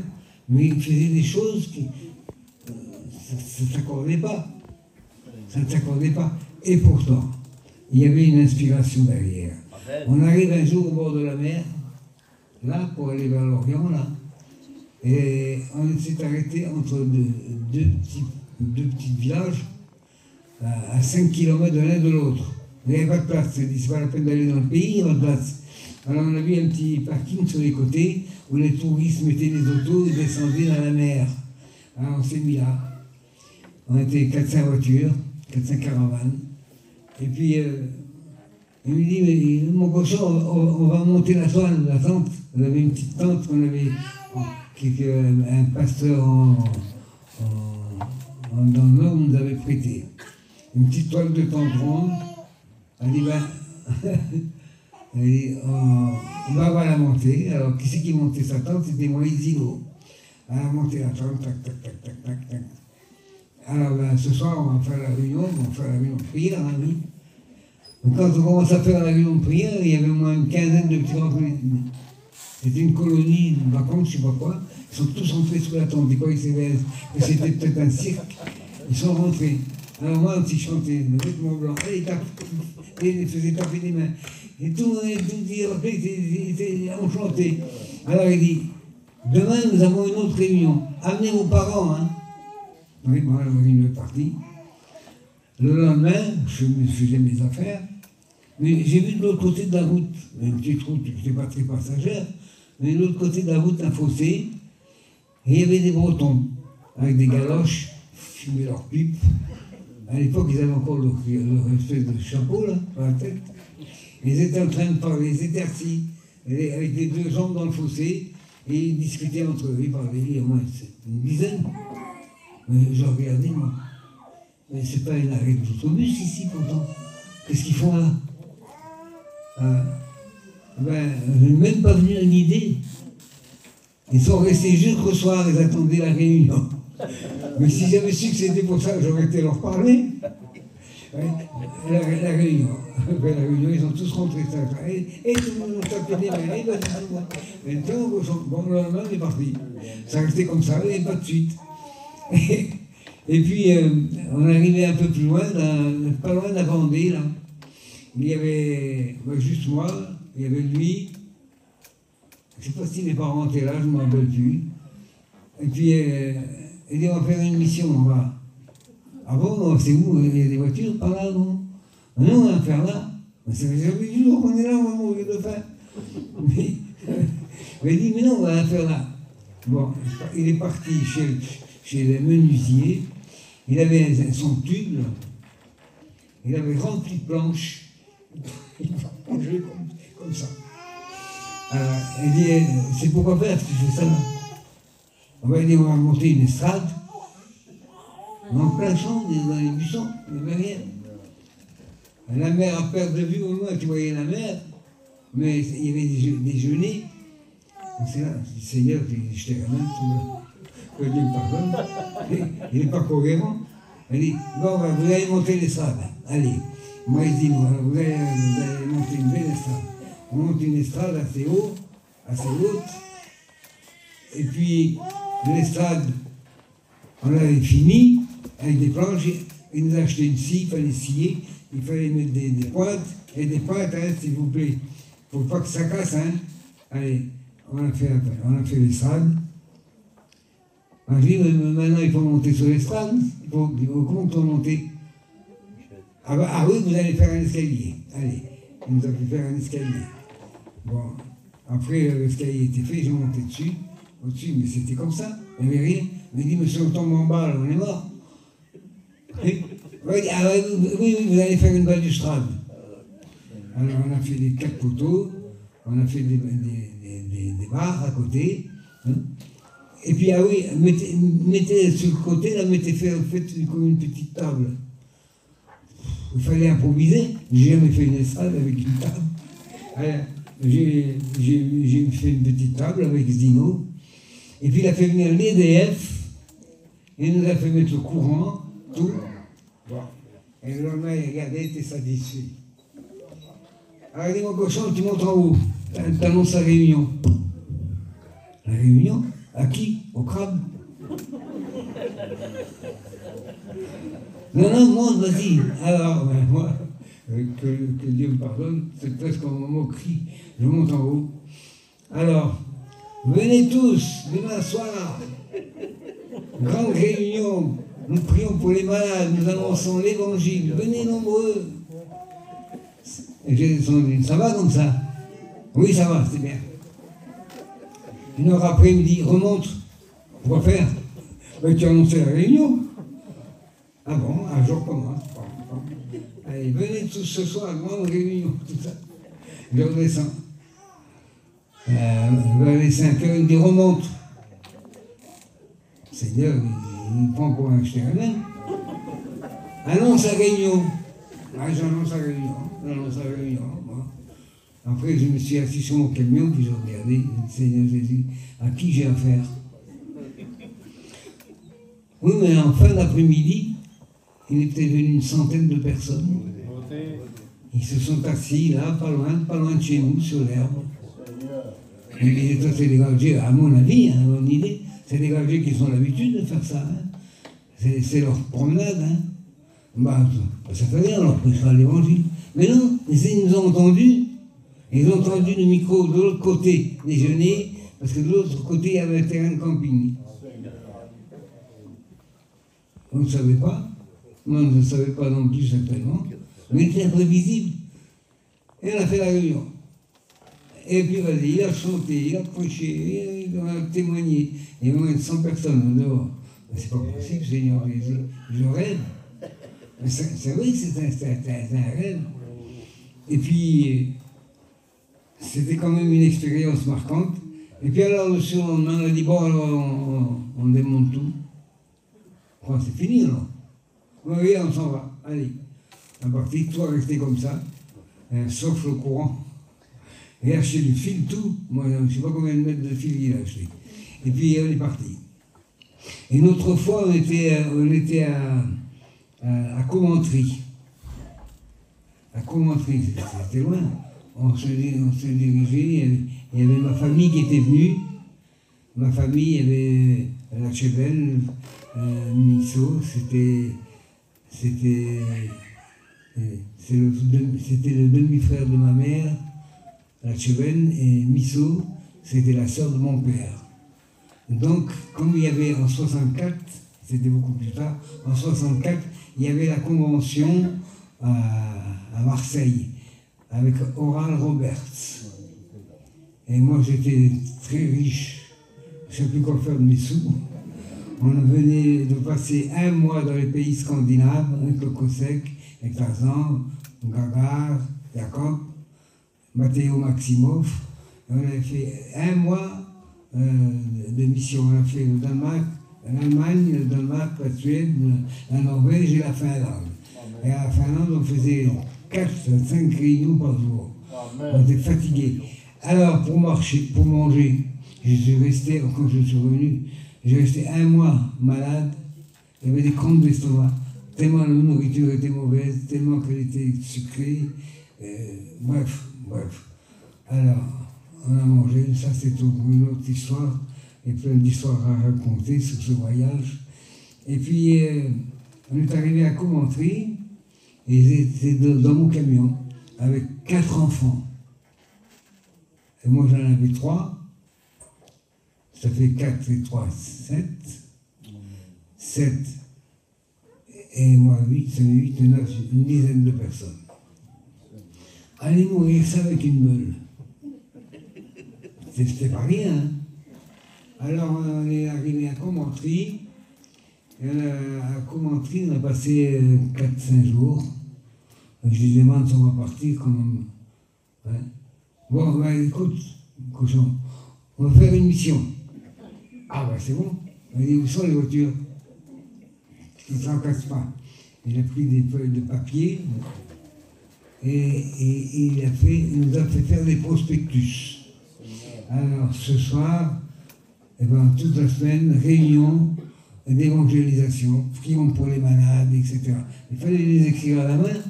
Speaker 1: mais il faisait des choses qui ça ne s'accordait pas. Ça ne s'accordait pas. Et pourtant, il y avait une inspiration derrière. On arrive un jour au bord de la mer, là, pour aller vers l'Orient, là, et on s'est arrêté entre deux petits villages, à 5 km de l'un de l'autre. Il n'y avait pas de place. On s'est dit, c'est pas la peine d'aller dans le pays, il n'y a pas de place. Alors on a vu un petit parking sur les côtés où les touristes mettaient des autos et descendaient dans la mer. Alors on s'est mis là. On était 400 voitures, 400 caravanes. Et puis il me dit, mais mon cochon, on va monter la toile, la tente. On avait une petite tente qu'on avait, qu'un pasteur dans le Nord nous avait prêté. Une petite toile de tente ronde. Elle dit, ben, elle dit, on va la monter. Alors, qui c'est qui montait sa tente? C'était moi, Isigo. Elle a monté la tente, tac, tac, tac, tac, tac, tac. Alors, ben, ce soir, on va faire la réunion de prière, hein, oui. Donc, quand on commence à faire la réunion de prière, il y avait au moins une quinzaine de petits enfants. C'était une colonie de vacances, je ne sais pas quoi. Ils sont tous rentrés sous la tente. Ils croyaient que c'était peut-être un cirque. Ils sont rentrés. Alors moi, si je chantais le vêtement blanc, et il faisait taper les mains. Et tout le monde était enchanté. Alors il dit, demain nous avons une autre réunion. Amenez vos parents, hein. Oui, moi, la réunion est partie. Le lendemain, je faisais mes affaires, mais j'ai vu de l'autre côté de la route, une petite route qui n'était pas très passagère, mais de l'autre côté de la route, un fossé, et il y avait des Bretons, avec des galoches, fumaient leurs pipes. À l'époque, ils avaient encore leur espèce de chapeau, là, sur la tête. Ils étaient en train de parler, ils étaient assis, avec les 2 jambes dans le fossé, et ils discutaient entre eux, ils parlaient, au moins une dizaine. Mais je regardais, moi. Mais c'est pas une arrêt d'autobus ici, pourtant. Qu'est-ce qu'ils font là? Ben, je n'ai même pas venu une idée. Ils sont restés jusqu'au soir, ils attendaient la réunion. Mais si j'avais su que c'était pour ça, j'aurais été leur parler. Ouais, la réunion. Après la réunion, ils ont tous rentré ça. Et tout le monde a tapé des mains. Et bon, le lendemain, on est parti. Ça restait comme ça, et pas de suite. Et puis, on arrivait un peu plus loin, pas loin de la Vendée, là. Il y avait juste moi, il y avait lui. Je ne sais pas si mes parents étaient là, je ne m'en rappelle plus. Et puis, il dit, on va faire une mission, on va. Ah bon, c'est où? Il y a des voitures par là, non? Non, on va faire là. Ça fait jamais du jour qu'on est là, on va mourir de faim. Mais il dit, mais non, on va la faire là. Bon, il est parti chez les menuisiers, Il avait son tube, il avait rempli de planches, il mangeait comme ça. Alors, il dit, c'est pourquoi faire si tu fais ça là? On va dire, on va monter une estrade, en plein champ, dans les buissons, il n'y avait rien. La mer à perte de vue, au moins, tu voyais la mer, mais il y avait des genêts. C'est là, le Seigneur, je t'ai quand même, que Dieu me pardonne, il n'est pas cohérent. Il dit, bon, ben, vous allez monter l'estrade, allez. Moi, il dit, vous allez monter une belle estrade. On monte une estrade assez haute, et puis l'estrade, on l'avait fini, avec des planches, il nous a acheté une scie, il fallait scier, il fallait mettre des pointes, et des pointes, hein, s'il vous plaît. Il ne faut pas que ça casse, hein. Allez, on a fait l'estrade. Je dis, maintenant il faut monter sur l'estrade, il faut comment on monter? Ah oui, vous allez faire un escalier. Allez, il nous a fait faire un escalier. Bon, après l'escalier était fait, j'ai monté au-dessus, mais c'était comme ça, il n'y avait rien. Il m'a dit, monsieur, on tombe en bas, là, on est mort. Oui, vous allez faire une balustrade. Alors on a fait des 4 poteaux, on a fait des barres à côté. Hein. Et puis, ah oui, mettez sur le côté, là, faites comme une petite table. Il fallait improviser. J'ai jamais fait une estrade avec une table. Alors, j'ai fait une petite table avec Zino. Et puis, il a fait venir l'EDF. Il nous a fait mettre le courant, tout. Bon. Et le lendemain, il regardait, il était satisfait. Alors, il dit, mon cochon, tu montes en haut. T'annonces la réunion. La réunion? À qui? Au crabe? Non, monte, vas-y. Alors, ben, moi, que Dieu me pardonne, c'est presque en moquerie. Je monte en haut. Alors, venez tous, demain soir, grande réunion, nous prions pour les malades, nous annonçons l'évangile, venez nombreux. Et j'ai descendu, ça va comme ça? Oui, ça va, c'est bien. Une heure après, il me dit, remonte. Pourquoi faire? Ben, tu as annoncé la réunion. Ah bon, un jour commence. Allez, venez tous ce soir, grande réunion, tout ça. Je redescends. Vers les 5 heures, il me dit, remonte. Seigneur, il prend pour un ch'téramen. Annonce la réunion. Ah, j'annonce la réunion. Bon. Après, je me suis assis sur mon camion, puis j'ai regardé, Seigneur Jésus, à qui j'ai affaire? Oui, mais en fin d'après-midi, il était venu une centaine de personnes. Ils se sont assis là, pas loin de chez nous, sur l'herbe. Et ça, c'est des gardés, à mon avis, à mon idée, c'est des gardés qui ont l'habitude de faire ça. Hein. C'est leur promenade. Hein. Bah, ça fait rien, leur prêchera l'évangile. Mais non, ils nous ont entendus. Ils ont entendu le micro de l'autre côté déjeuner, parce que de l'autre côté, il y avait un terrain de camping. On ne savait pas. Moi, je ne savais pas non plus certainement. Mais c'était imprévisible. Et on a fait la réunion. Et puis, vas-y, il a chanté, il a prêché, il a témoigné. Il y avait moins de 100 personnes dehors. C'est pas possible, Seigneur Jésus. Je rêve. C'est vrai, c'est un rêve. Et puis, c'était quand même une expérience marquante. Et puis alors, le surlendemain, on a dit, bon, alors, on démonte tout. Bon, c'est fini, alors. Oui, on s'en va. Allez. À partir de toi, rester comme ça, sauf le courant. Et acheter du fil, tout. Moi, je ne sais pas combien de mètres de fil il a acheté. Et puis, on est parti. Et une autre fois, on était à Commentry. À Commentry, c'était loin. On se dirigeait, il y avait ma famille qui était venue. Ma famille, il y avait la Chebelle, Misso, c'était le demi-frère de ma mère, la Chebelle, et Misso, c'était la sœur de mon père. Donc, comme il y avait en 64, c'était beaucoup plus tard, en 64, il y avait la convention à Marseille, avec Oral Roberts. Et moi, j'étais très riche. Je ne sais plus quoi faire de mes sous. On venait de passer un mois dans les pays scandinaves, avec le Cossack, avec Tarzan, Gagar, Jacob, Matteo Maximov. On a fait un mois de mission. On a fait le Danemark, l'Allemagne, le Danemark, la Suède, la Norvège et la Finlande. Et à la Finlande, on faisait 4-5 réunions par jour. On était fatigués. Alors, pour manger, je suis resté, quand je suis revenu, j'ai resté un mois malade. Il y avait des crampes d'estomac. Tellement la nourriture était mauvaise, tellement qu'elle était sucrée. Bref. Alors, on a mangé. Ça, c'est une autre histoire. Il y a plein d'histoires à raconter sur ce voyage. Et puis, on est arrivé à Coventry. Et j'étais dans mon camion avec 4 enfants. Et moi, j'en avais 3. Ça fait 4 et 3, 7. 7. Et moi, 8, ça fait 8 et 9, une dizaine de personnes. Allez nourrir ça avec une meule. C'était pas rien. Hein. Alors, on est arrivé à Coventry. Et à Coventry, on a passé 4-5 jours. Je lui demande si on va partir quand même. Hein. Bon, ben, écoute, cochon, on va faire une mission. Ah ben c'est bon. On dit, où sont les voitures? Ça ne s'en casse pas. Il a pris des feuilles de papier et il nous a fait faire des prospectus. Alors ce soir, eh ben, toute la semaine, réunion d'évangélisation, prions pour les malades, etc. Il fallait les écrire à la main.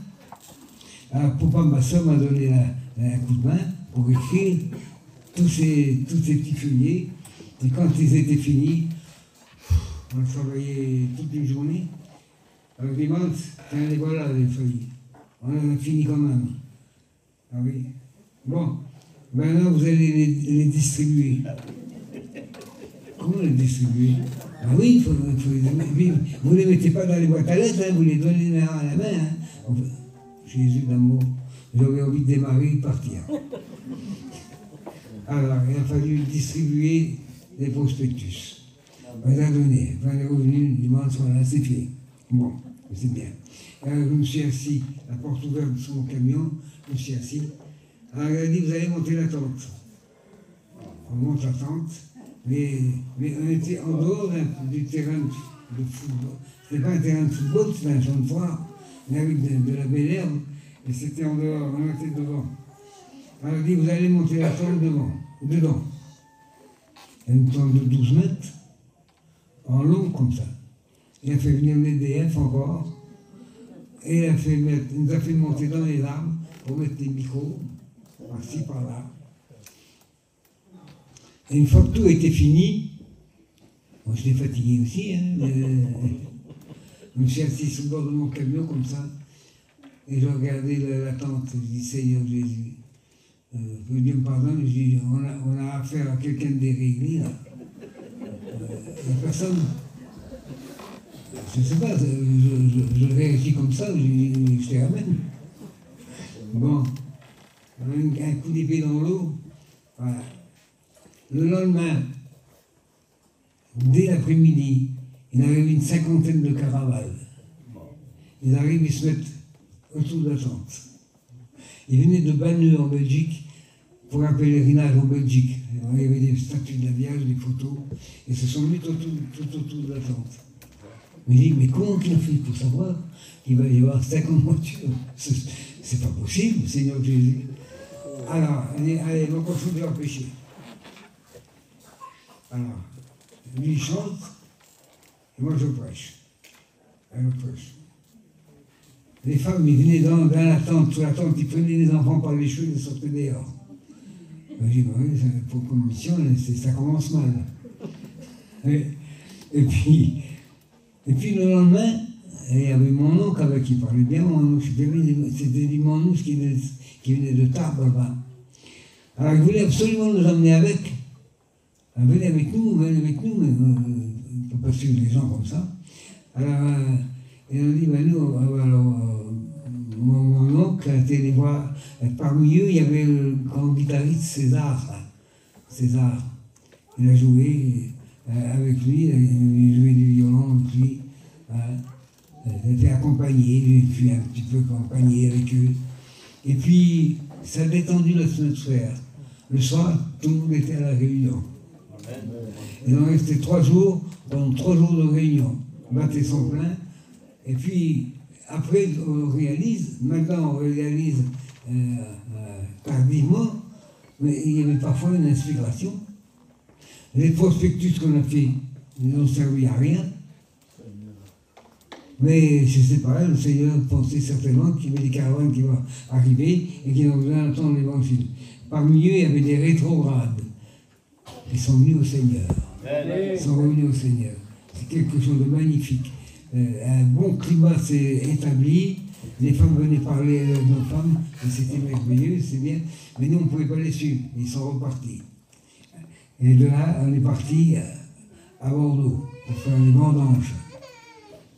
Speaker 1: Alors papa, ma soeur m'a donné un coup de main pour écrire tous ces petits feuillets. Et quand ils étaient finis, on a travaillé toute une journée. Alors je demande, tiens, les voilà les feuilles. On en a fini quand même. Ah oui. Bon, maintenant vous allez les distribuer. Comment les distribuer? Ah oui, il faut les... Vous ne les mettez pas dans les boîtes à lettres, hein, vous les donnez à la main. Hein. Jésus d'amour, j'aurais envie de démarrer et partir. Alors, il a fallu distribuer les prospectus. On les a donnés. Enfin, les revenus, dimanche, voilà, c'est fait. Bon, c'est bien. Alors, je me suis assis, la porte ouverte sur mon camion, je me suis assis. Alors, il a dit, vous allez monter la tente. On monte la tente, mais on était en dehors du terrain de football. C'était pas un terrain de football, c'était un champ de foire. Il y avait de la belle herbe, et c'était en dehors, on était devant. Alors il dit, vous allez monter la tente dedans. Une tente de 12 mètres, en long comme ça. Il a fait venir l'EDF encore, et il nous a fait monter dans les arbres pour mettre des micros, par-ci, par-là. Et une fois que tout était fini, moi j'étais fatigué aussi, hein, je me suis assis sur le bord de mon camion comme ça, et je regardais la tente, je dis Seigneur Jésus, Dieu me pardonne, je dis on a affaire à quelqu'un de déréglé là. La personne, je ne sais pas, je réagis comme ça, je te ramène. Bon, un coup d'épée dans l'eau, voilà. Le lendemain, dès l'après-midi, il arrive une 50aine de caravales. Ils arrivent, ils se mettent autour de la tente. Ils venaient de Banneux en Belgique pour un pèlerinage en Belgique. Il y avait des statues de la Vierge, des photos, et se sont mis tout autour de la tente. Je me dis, mais comment qu'il a fait pour savoir qu'il va y avoir 50 voitures? C'est pas possible, Seigneur Jésus. Alors, allez, donc il faut l'empêcher. Alors, lui il chante, et moi je prêche. Je prêche. Les femmes, ils venaient dans la tente, sous la tente, ils prenaient les enfants par les cheveux et les sortaient dehors. Je dis, oui, pour comme mission, ça commence mal. Et puis le lendemain, il y avait mon oncle avec qui parlait bien, mon oncle, c'était mon oncle qui venait de Tarbes là-bas. Alors il voulait absolument nous emmener avec. Venez avec nous, mais on ne peut pas suivre les gens comme ça. Alors, et on dit, ben nous, mon oncle a été les voir. Parmi eux, il y avait le grand guitariste César. César. Il a joué. avec lui, il jouait du violon avec lui. J'étais accompagné, je suis un petit peu accompagné avec eux. Et puis, ça a détendu l'atmosphère. Le soir, tout le monde était à la réunion. Et on restait 3 jours, pendant 3 jours de réunion. On battait son plein. Et puis, après, maintenant on réalise tardivement, mais il y avait parfois une inspiration. Les prospectus qu'on a fait, ils n'ont servi à rien. Mais je ne sais pas, le Seigneur pensait certainement qu'il y avait des caravanes qui vont arriver et qui ont besoin d'entendre l'évangile. Parmi eux, il y avait des rétrogrades. Ils sont venus au Seigneur. Ils sont revenus au Seigneur. C'est quelque chose de magnifique. Un bon climat s'est établi. Les femmes venaient parler avec nos femmes, et c'était merveilleux, c'est bien. Mais nous, on ne pouvait pas les suivre. Ils sont repartis. Et de là, on est parti à Bordeaux pour faire les vendanges.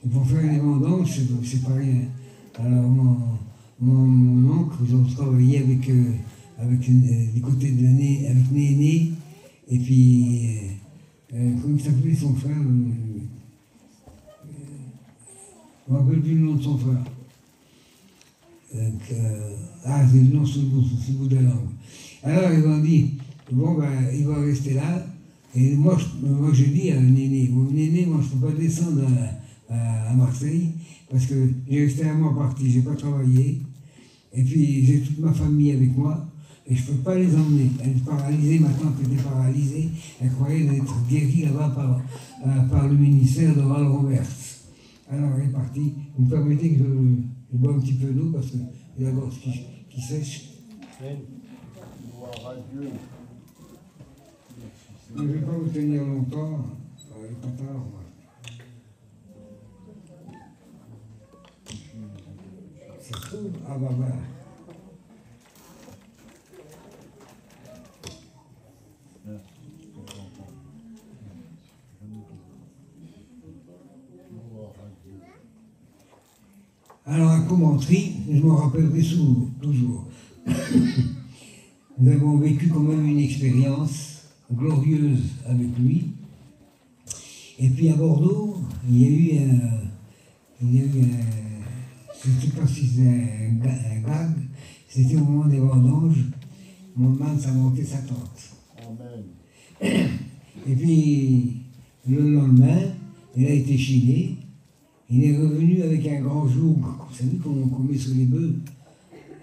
Speaker 1: Et pour faire les vendanges, c'est pas rien. Alors, mon oncle, ils travaillé avec du côté de avec Néné, et puis, comment il s'appelait son frère je ne me rappelle plus le nom de son frère. C'est le nom sous le bout de la langue. Alors, ils m'ont dit, bon, ben, il va rester là. Et moi j'ai dit à Néné, moi, je ne peux pas descendre à Marseille, parce que j'ai resté un mois parti, je n'ai pas travaillé. Et puis, j'ai toute ma famille avec moi, et je ne peux pas les emmener. Elle est paralysée, maintenant qu'elle est paralysée, elle croyait être guérie là-bas par le ministère de Val-Roberts. Alors, elle est partie. Vous me permettez que je bois un petit peu d'eau, parce que j'ai la gorge qui sèche.
Speaker 2: Gloire à Dieu.
Speaker 1: Je ne vais pas vous tenir longtemps, il n'est pas tard. Ça se trouve à Baba. Alors, un commentaire, je me rappellerai toujours. Nous avons vécu quand même une expérience glorieuse avec lui. Et puis à Bordeaux, il y a eu je ne sais pas si c'était un gag, c'était au moment des vendanges, mon man a monté sa tente.
Speaker 2: Amen.
Speaker 1: Et puis, le lendemain, il a été chiné. Il est revenu avec un grand joug, vous savez qu'on met sur les bœufs,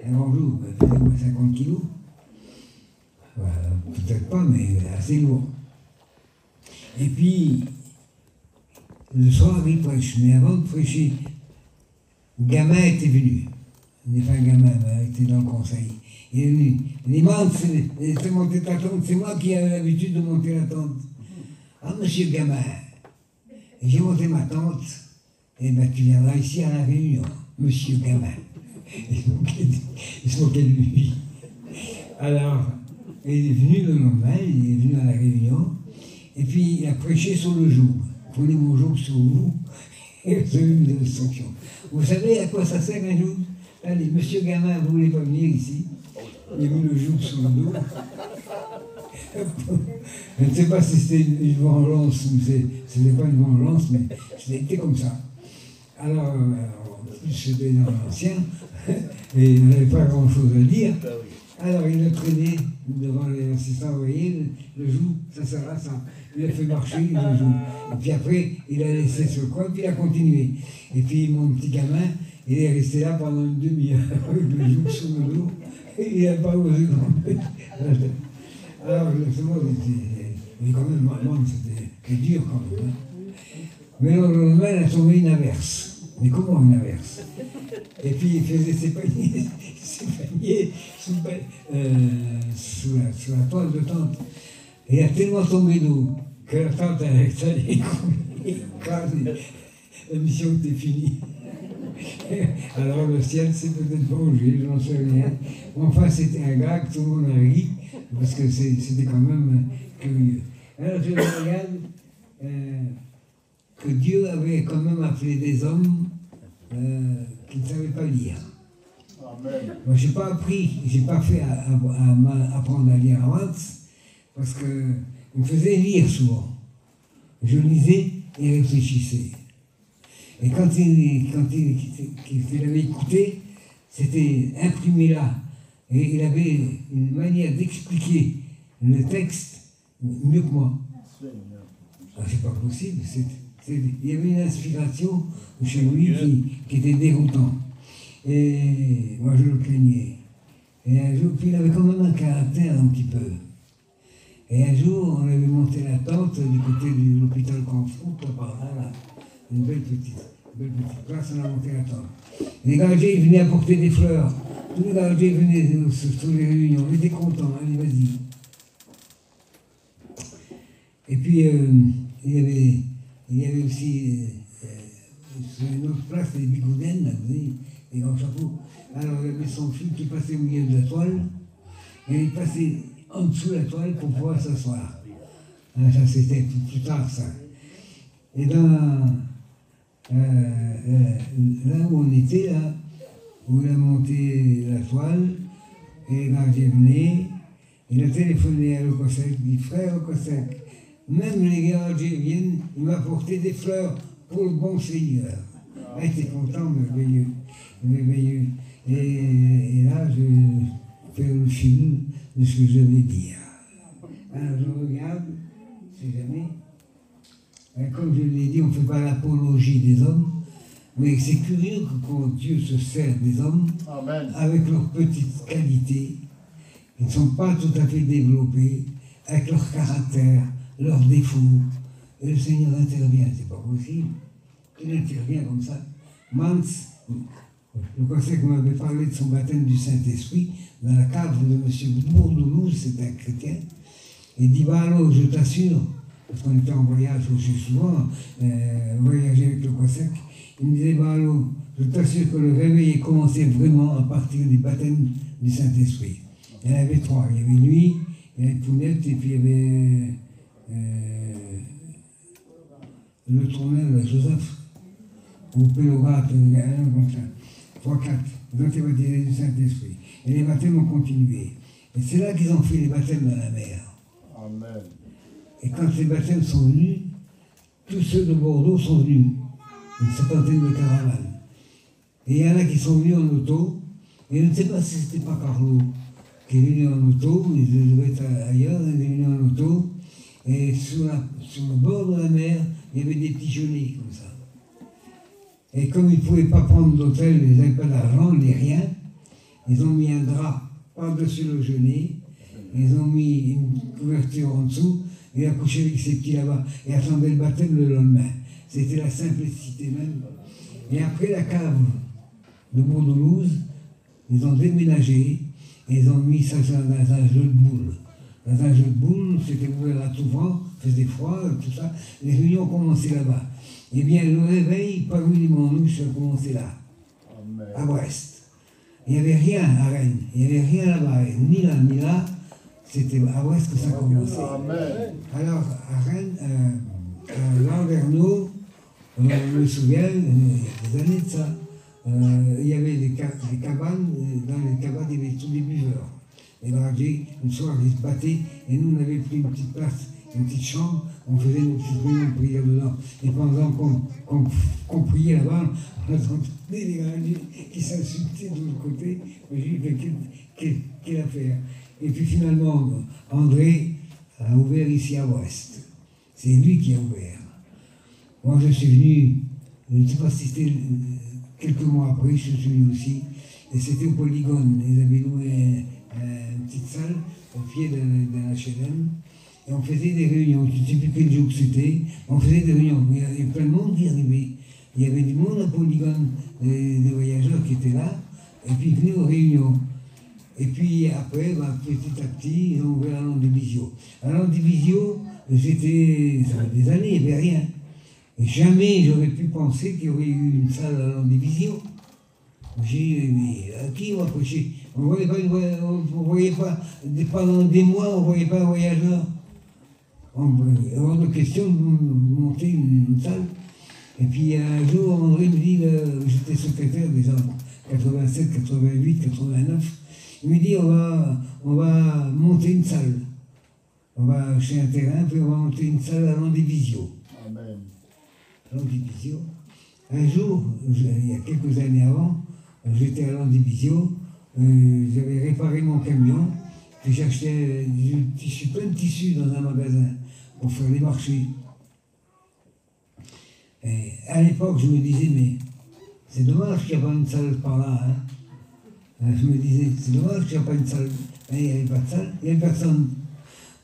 Speaker 1: un grand joug, il fait 50 kilos. Peut-être pas, mais assez lourd. Et puis, le soir, il prêche. Mais avant de prêcher, le gamin était venu. Il n'est pas un gamin, mais il était dans le conseil. Il est venu. Il dit, man, c'est monté ta tente, c'est moi qui avais l'habitude de monter la tente. Ah, monsieur le gamin, j'ai monté ma tente. Eh bien, tu viendras ici à la réunion, monsieur gamin. Il se moquait de lui. Alors, il est venu le lendemain, il est venu à la réunion, et puis il a prêché sur le joug. Prenez mon joug sur vous, et vous avez une instruction. Vous savez à quoi ça sert un joug? Allez, monsieur gamin, vous ne voulez pas venir ici? Il a mis le joug sur le dos. Je ne sais pas si c'était une vengeance, ou ce n'était pas une vengeance, mais c'était comme ça. Alors, en plus, c'était dans l'ancien, et il n'avait pas grand-chose à dire. Alors, il a traîné devant l'assistant, vous voyez, le joug, ça sert à ça. Il a fait marcher le joug. Et puis après, il a laissé sur le coin, puis il a continué. Et puis, mon petit gamin, il est resté là pendant une demi-heure, avec le joug sur le dos, et il n'a pas osé tomber. Alors, le mot, mais quand même, maman, c'était dur quand même. Mais le lendemain, il a tombé une averse. Mais comment une averse? Et puis il faisait ses paniers sous la toile de tente. Et il a tellement tombé d'eau que la tente allait écraser. La mission était finie. Alors le ciel s'est peut-être vengé, je n'en sais rien. Enfin, c'était un gag, tout le monde a ri, parce que c'était quand même curieux. Alors je regarde que Dieu avait quand même appelé des hommes qui ne savaient pas lire.
Speaker 2: Amen.
Speaker 1: Moi, je n'ai pas appris, je n'ai pas fait apprendre à lire à Hans, parce qu'on me faisait lire souvent. je lisais et réfléchissais. Et quand il avait écouté, c'était imprimé là. Et il avait une manière d'expliquer le texte mieux que moi. Ah, c'est pas possible. Il y avait une inspiration chez lui qui était déroutante. Et moi je le craignais. Et un jour, puis il avait quand même un caractère un petit peu. Et un jour, on avait monté la tente du côté de l'hôpital Canfou, par là, une belle petite place, on a monté la tente. Les garagiers, ils venaient apporter des fleurs. Tous les garagiers venaient sur les réunions, ils étaient contents, allez, vas-y. Et puis, il y avait aussi, sur une autre place, les bigoudaines, là, vous voyez, les grands chapeaux. Alors, il y avait son fils qui passait au milieu de la toile, et il passait en dessous de la toile pour pouvoir s'asseoir. Ça, c'était plus tard, ça. Et là où on était, là, où il a monté la toile, et les gardiens venaient, il a téléphoné à Locosec, il dit, frère Locosec, même les gardiens viennent, il m'a apporté des fleurs pour le bon Seigneur. Ah, il était content, merveilleux. Et là, je fais le film de ce que je vais dire. Alors je regarde, si jamais. Comme je l'ai dit, on ne fait pas l'apologie des hommes, mais c'est curieux que quand Dieu se sert des hommes, Amen, avec leurs petites qualités, ils ne sont pas tout à fait développés, avec leur caractère, leurs défauts, et le Seigneur intervient, c'est pas possible. Il intervient comme ça. Mans, le conseil qu'on m'avait parlé de son baptême du Saint-Esprit, dans la cave de M. Bourdoulouse, c'est un chrétien, il dit, bah alors, je t'assure, parce qu'on était en voyage aussi souvent, voyager avec le Cossack, il me disait, bah alors, je t'assure que le réveil est commencé vraiment à partir du baptême du Saint-Esprit. Il y en avait trois, il y avait lui, il y avait Pounette, et puis il y avait le tourneur, Joseph, ou Pélogate, un comme ça. 3, 4, donc il va dire du Saint-Esprit. Et les baptêmes ont continué. Et c'est là qu'ils ont fait les baptêmes dans la mer.
Speaker 2: Amen.
Speaker 1: Et quand ces baptêmes sont venus, tous ceux de Bordeaux sont venus. Une cinquantaine de caravanes. Et il y en a qui sont venus en auto. Et je ne sais pas si c'était pas Carlo qui est venu en auto, il devait être ailleurs, il est venu en auto. Et sur le bord de la mer, il y avait des petits genêts comme ça. Et comme ils ne pouvaient pas prendre d'hôtel, ils n'avaient pas d'argent, ni rien, ils ont mis un drap par-dessus le genêt, ils ont mis une couverture en dessous, et accouché avec ses petits là-bas, et attendaient le baptême le lendemain. C'était la simplicité même. Et après la cave de Bourdoulouse, ils ont déménagé, et ils ont mis ça dans un jeu de boules. Dans un jeu de boules, c'était ouvert à tout vent, faisait froid, tout ça. Les réunions ont commencé là-bas. Eh bien, le réveil, parmi les Montlouches, a commencé là, Amen, à Brest. Il n'y avait rien à Rennes, il n'y avait rien là-bas, ni là, ni là. C'était à Brest que ça commençait. Amen. Alors, à Rennes, Landerneau, je me souviens, il y a des années de ça, il y avait des cabanes, dans les cabanes, il y avait tous les buveurs. Les dragés, une soirée, ils se battaient, et nous, on avait pris une petite place, une petite chambre, on faisait nos petites réunions de prière dedans. Et pendant qu'on priait là-bas, on entendait les dragés qui s'insultaient de l'autre côté. J'ai dit, mais quelle affaire. Et puis finalement, André a ouvert ici à Brest. C'est lui qui a ouvert. Moi, je suis venu, je ne sais pas si c'était quelques mois après, je suis venu aussi, et c'était au Polygone. Ils avaient loué une petite salle au pied d'un HLM, et on faisait des réunions. Je ne sais plus quel jour c'était, on faisait des réunions. Il y avait plein de monde qui arrivait. Il y avait du monde au Polygone, des voyageurs qui étaient là, et puis ils venaient aux réunions. Et puis après, petit à petit, ils ont ouvert la Landivisio. La Landivisio, c'était, ça fait des années, il n'y avait rien. Et jamais j'aurais pu penser qu'il y aurait eu une salle à Landivisio. J'ai dit, mais à qui on va prêcher? On ne voyait pas, pendant des mois, on ne voyait pas un voyageur. Hors de question de monter une salle. Et puis un jour, André me dit, j'étais secrétaire déjà en 87, 88, 89. Il me dit, on va monter une salle. On va acheter un terrain, puis on va monter une salle à Landivisio. Landivisiau. Un jour, il y a quelques années avant, j'étais à Landivisiau, j'avais réparé mon camion, puis j'achetais du tissu, plein de tissus dans un magasin pour faire les marchés. Et à l'époque, je me disais, mais c'est dommage qu'il n'y a pas une salle par là. Hein. Je me disais, c'est dommage qu'il n'y a pas une salle. Il n'y avait pas de salle, il n'y avait personne.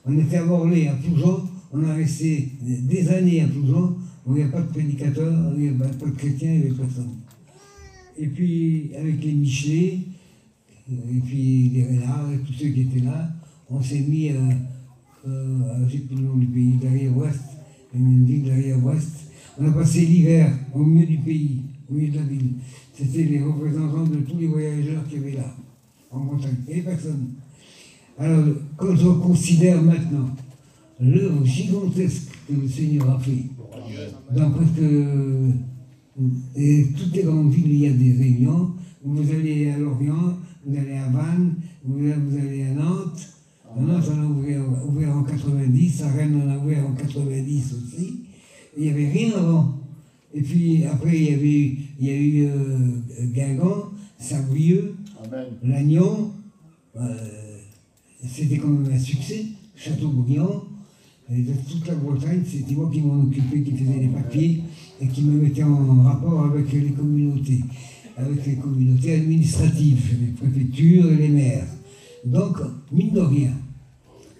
Speaker 1: On était à Morlaix, à Ploujon, on a resté des années à Ploujon, où il n'y a pas de prédicateur, il n'y avait pas de chrétien, il n'y avait personne. Et puis, avec les Michelet, et puis les Renards, et tous ceux qui étaient là, on s'est mis à je ne sais plus le nom du pays, derrière-ouest, une ville derrière-ouest. On a passé l'hiver au milieu du pays, au milieu de la ville. C'était les représentants de tous les voyageurs qu'il y avait là, en Bretagne. Il n'y avait personne. Alors, quand on considère maintenant l'œuvre gigantesque que le Seigneur a fait, dans presque toutes les grandes villes, il y a des réunions. Vous allez à Lorient, vous allez à Vannes, vous allez à Nantes. Nantes, on a ouvert en 90, à Rennes, on a ouvert en 90 aussi. Il n'y avait rien avant. Et puis après, il y a eu Guingamp, Saint-Brieuc, Lannion. C'était quand même un succès. Châteaubriand. Et de toute la Bretagne, c'était moi qui m'en occupais, qui faisais les papiers et qui me mettais en rapport avec les communautés administratives, les préfectures et les maires. Donc, mine de rien,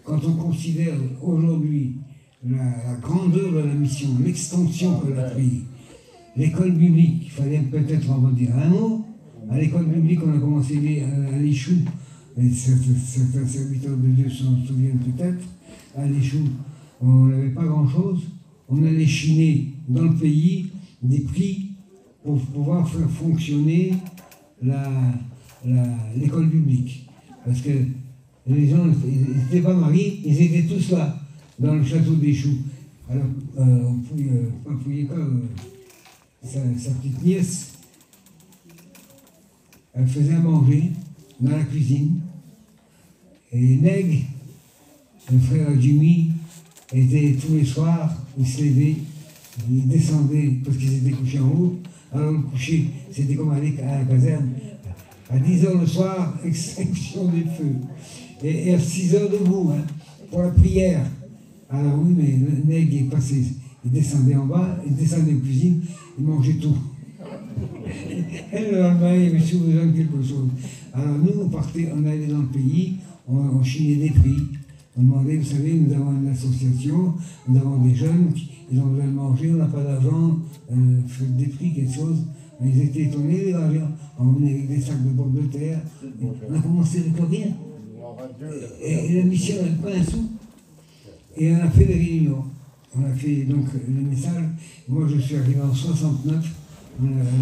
Speaker 1: quand on considère aujourd'hui la grandeur de la mission, l'extension que l'a pris, l'école biblique, il fallait peut-être en dire un mot. À l'école biblique, on a commencé à l'Échou, certains serviteurs de Dieu s'en souviennent peut-être, à l'Échou, on n'avait pas grand-chose. On allait chiner dans le pays des prix pour pouvoir faire fonctionner l'école biblique. Parce que les gens n'étaient pas mariés, ils étaient tous là, dans le château d'Échou. Alors, sa petite nièce, elle faisait à manger dans la cuisine. Et Neg, le frère Jimmy, était tous les soirs, il se levait, il descendait parce qu'ils étaient couchés en haut. Alors le coucher, c'était comme aller à la caserne. À 10h le soir, extinction des feux. Et à 6h debout, hein, pour la prière. Alors oui, mais le nègre est passé. Il descendait en bas, il descendait en cuisine, il mangeait tout. Et le lendemain, il avait toujours besoin de quelque chose. Alors nous, on allait dans le pays, on chinait des prix. On demandait, vous savez, nous avons une association, nous avons des jeunes, ils ont besoin de manger, on n'a pas d'argent, faites des prix, quelque chose. Mais ils étaient étonnés, les gens. On venait avec des sacs de pommes de terre. On a commencé avec rien. Et la mission n'avait pas un sou. Et on a fait des réunions. On a fait donc le message. Moi, je suis arrivé en 69.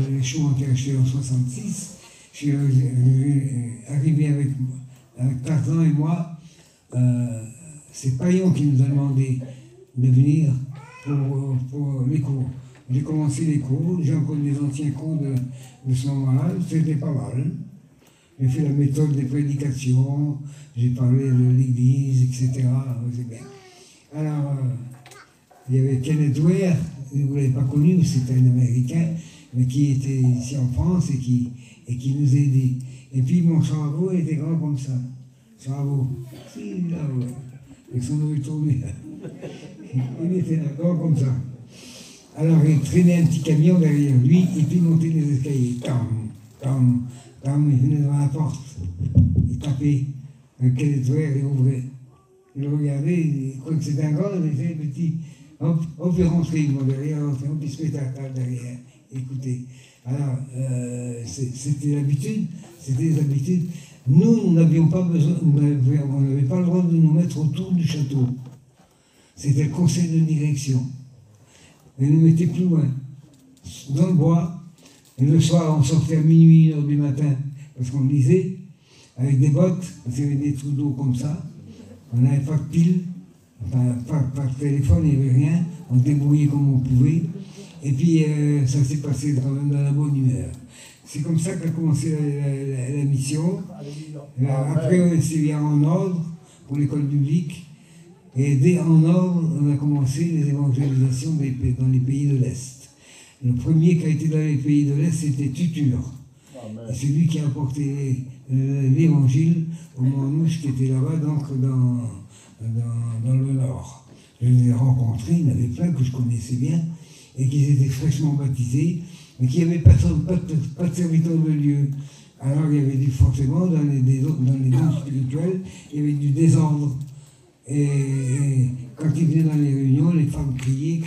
Speaker 1: Les choux ont été achetés en 66. Je suis arrivé avec Tarzan et moi. C'est Paillon qui nous a demandé de venir pour les cours. J'ai commencé les cours, j'ai encore des anciens cours de ce moment-là, c'était pas mal. J'ai fait la méthode des prédications, j'ai parlé de l'église, etc. C'est bien. Alors, il y avait Kenneth Ware, vous ne l'avez pas connu, c'était un Américain, mais qui était ici en France et qui nous aidait. Et puis mon cerveau était grand comme ça. Cerveau, si, là, avec son oeil tourné. Il était là, grand comme ça. Alors il traînait un petit camion derrière lui et puis il montait les escaliers. Tam, il venait devant la porte. Il tapait. Kenneth Ware, il ouvrait. Il regardait, il croyait que c'était un grand, il était petit. Hop, il rentrait, il derrière, hop, il se mettait à table derrière. Écoutez. Alors, c'était l'habitude, c'était les habitudes. Nous n'avions pas besoin, on n'avait pas le droit de nous mettre autour du château. C'était le conseil de direction. Et nous mettait plus loin, dans le bois. Et le soir, on sortait à minuit, 1h du matin, parce qu'on lisait, avec des bottes, parce qu'il y avait des trous d'eau comme ça. On n'avait pas de pile, pas de téléphone, il n'y avait rien. On se débrouillait comme on pouvait. Et puis, ça s'est passé quand même dans la bonne humeur. C'est comme ça qu'a commencé la mission. Après, on s'est mis en ordre pour l'école publique. Et dès en ordre, on a commencé les évangélisations dans les pays de l'Est. Le premier qui a été dans les pays de l'Est, c'était Tutur.
Speaker 2: Amen.
Speaker 1: Et c'est lui qui a apporté l'évangile aux Manouches qui étaient là-bas, donc dans le Nord. Je les ai rencontrés, il y en avait plein que je connaissais bien, et qui étaient fraîchement baptisés, mais qui n'avaient pas de serviteur de Dieu. Alors il y avait forcément, dans les dons spirituels, il y avait du désordre. Et quand ils venaient dans les réunions, les femmes criaient,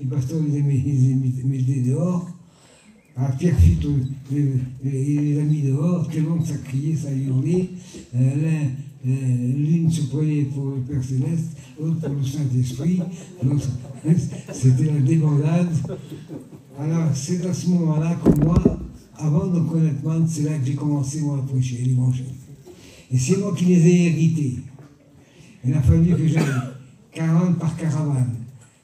Speaker 1: les pasteurs les mettaient dehors. Alors Pierre fit les a mis dehors, tellement que ça criait, ça hurlait. L'une se prenait pour le Père Céleste, l'autre pour le Saint-Esprit, l'autre, c'était la débandade. Alors c'est à ce moment-là que moi, avant de connaître Mans, c'est là que j'ai commencé moi, à prêcher l'évangile. Et c'est moi qui les ai hérités. Il a fallu que j'aille 40 par caravane